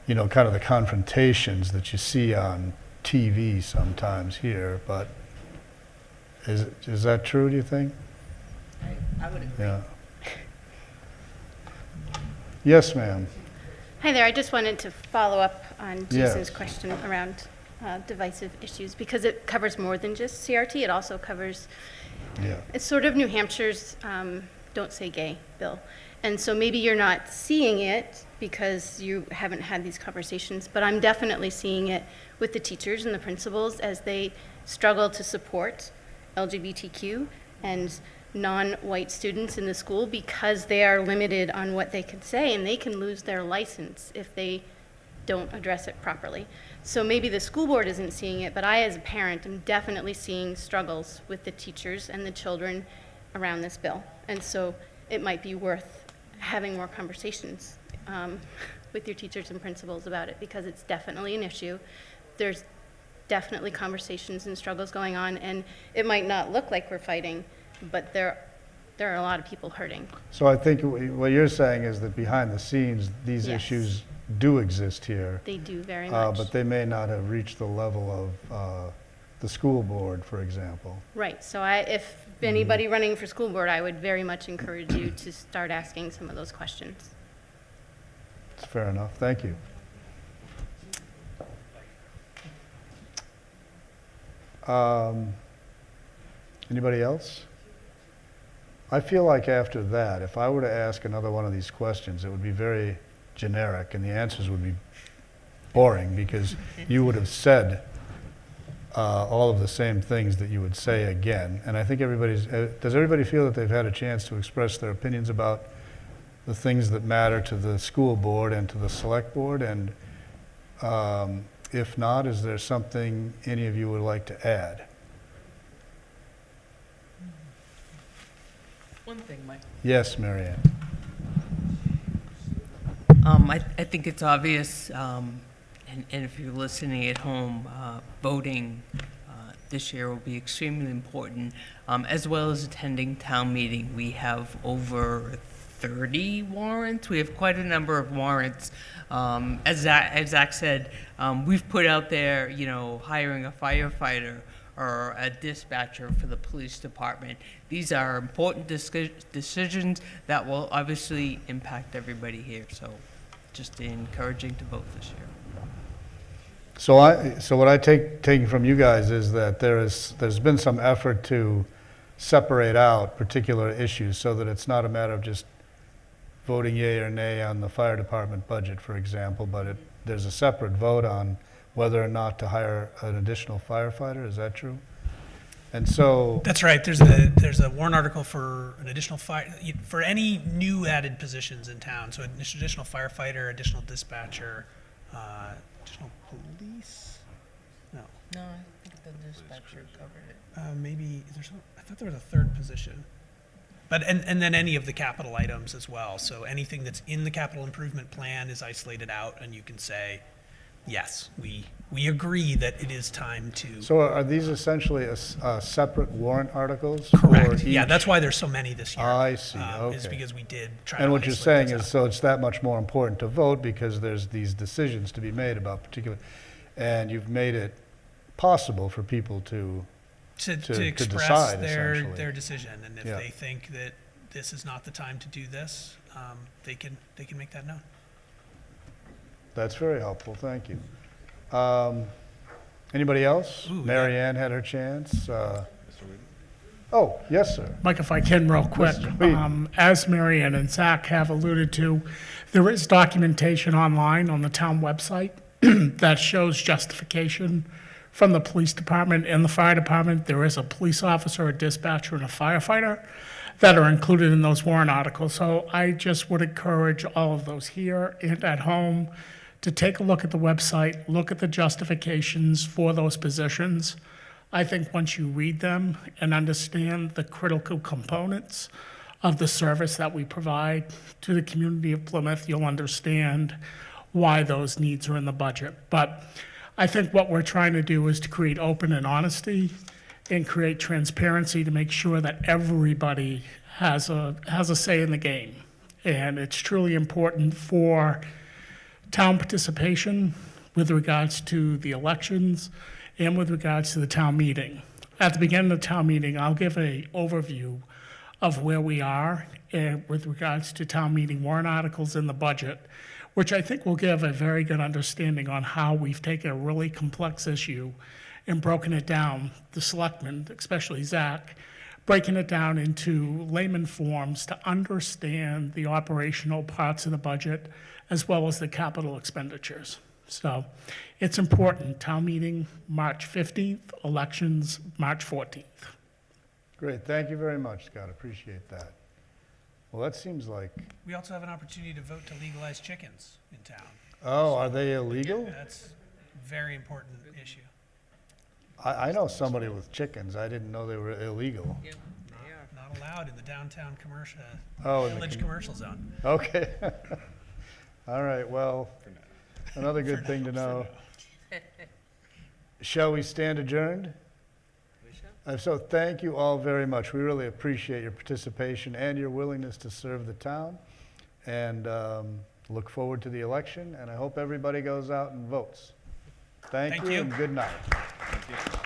you know, kind of the confrontations that you see on TV sometimes here. But is that true, do you think? I would agree. Yeah. Yes, ma'am. Hi there. I just wanted to follow up on Jason's Yes. question around divisive issues, because it covers more than just CRT. It also covers, it's sort of New Hampshire's Don't Say Gay bill. And so maybe you're not seeing it because you haven't had these conversations, but I'm definitely seeing it with the teachers and the principals as they struggle to support LGBTQ and non-white students in the school because they are limited on what they can say, and they can lose their license if they don't address it properly. So maybe the school board isn't seeing it, but I as a parent am definitely seeing struggles with the teachers and the children around this bill. And so it might be worth having more conversations with your teachers and principals about it, because it's definitely an issue. There's definitely conversations and struggles going on, and it might not look like we're fighting, but there are a lot of people hurting. So I think what you're saying is that behind the scenes, these Yes. issues do exist here. They do very much. But they may not have reached the level of the school board, for example. Right, so if anybody running for school board, I would very much encourage you to start asking some of those questions. It's fair enough. Thank you. Anybody else? I feel like after that, if I were to ask another one of these questions, it would be very generic and the answers would be boring because you would have said all of the same things that you would say again. And I think does everybody feel that they've had a chance to express their opinions about the things that matter to the school board and to the select board? And if not, is there something any of you would like to add? One thing, Mike. Yes, Marianne. I think it's obvious, and if you're listening at home, voting this year will be extremely important, as well as attending town meeting. We have over 30 warrants. We have quite a number of warrants. As Zach said, we've put out there, you know, hiring a firefighter or a dispatcher for the police department. These are important decisions that will obviously impact everybody here. So just encouraging to vote this year. So what I taking from you guys is that there's been some effort to separate out particular issues so that it's not a matter of just voting yay or nay on the fire department budget, for example, but there's a separate vote on whether or not to hire an additional firefighter. Is that true? And so That's right. There's a warrant article for an additional for any new added positions in town. So an additional firefighter, additional dispatcher, additional police. No, No, I think the dispatcher covered it. maybe I thought there was a third position. But and then any of the capital items as well. So anything that's in the capital improvement plan is isolated out, and you can say, yes, we agree that it is time to. So are these essentially separate warrant articles? Correct. for Yeah, each? that's why there's so many this year. I see. Okay. Is because we did try. And to what you're isolate saying those is, so it's that much more important to vote because there's these decisions to be made about particular, and you've made it possible for people to express decide, their essentially. decision, and if Yeah. they think that this is not the time to do this, they can make that known. That's very helpful. Thank you. Anybody else? Ooh, Mary Ann had her chance. Oh, yes, sir. Mike, if I can, real quick, Mr. Reed. as Mary Ann and Zach have alluded to, there is documentation online on the town website that shows justification from the police department and the fire department. There is a police officer, a dispatcher, and a firefighter. that are included in those warrant articles. So I just would encourage all of those here and at home to take a look at the website, look at the justifications for those positions. I think once you read them and understand the critical components of the service that we provide to the community of Plymouth, you'll understand why those needs are in the budget. But I think what we're trying to do is to create open and honesty and create transparency to make sure that everybody has a say in the game. And it's truly important for town participation with regards to the elections and with regards to the town meeting. At the beginning of the town meeting, I'll give an overview of where we are with regards to town meeting warrant articles in the budget, which I think will give a very good understanding on how we've taken a really complex issue and broken it down, the selectmen, especially Zach, breaking it down into layman forms to understand the operational parts of the budget as well as the capital expenditures. So it's important. Town meeting, March 15th, elections, March 14th. Great, thank you very much, Scott, appreciate that. Well, that seems like, We also have an opportunity to vote to legalize chickens in town. oh, are they illegal? That's a very important issue. I know somebody with chickens, I didn't know they were illegal. Not allowed in the downtown commercial, Oh, in the village com- commercial zone. Okay. All right, well, another good thing to know. Shall we stand adjourned? So thank you all very much. We really appreciate your participation and your willingness to serve the town. And look forward to the election, and I hope everybody goes out and votes. Thank you and good night. Thank you.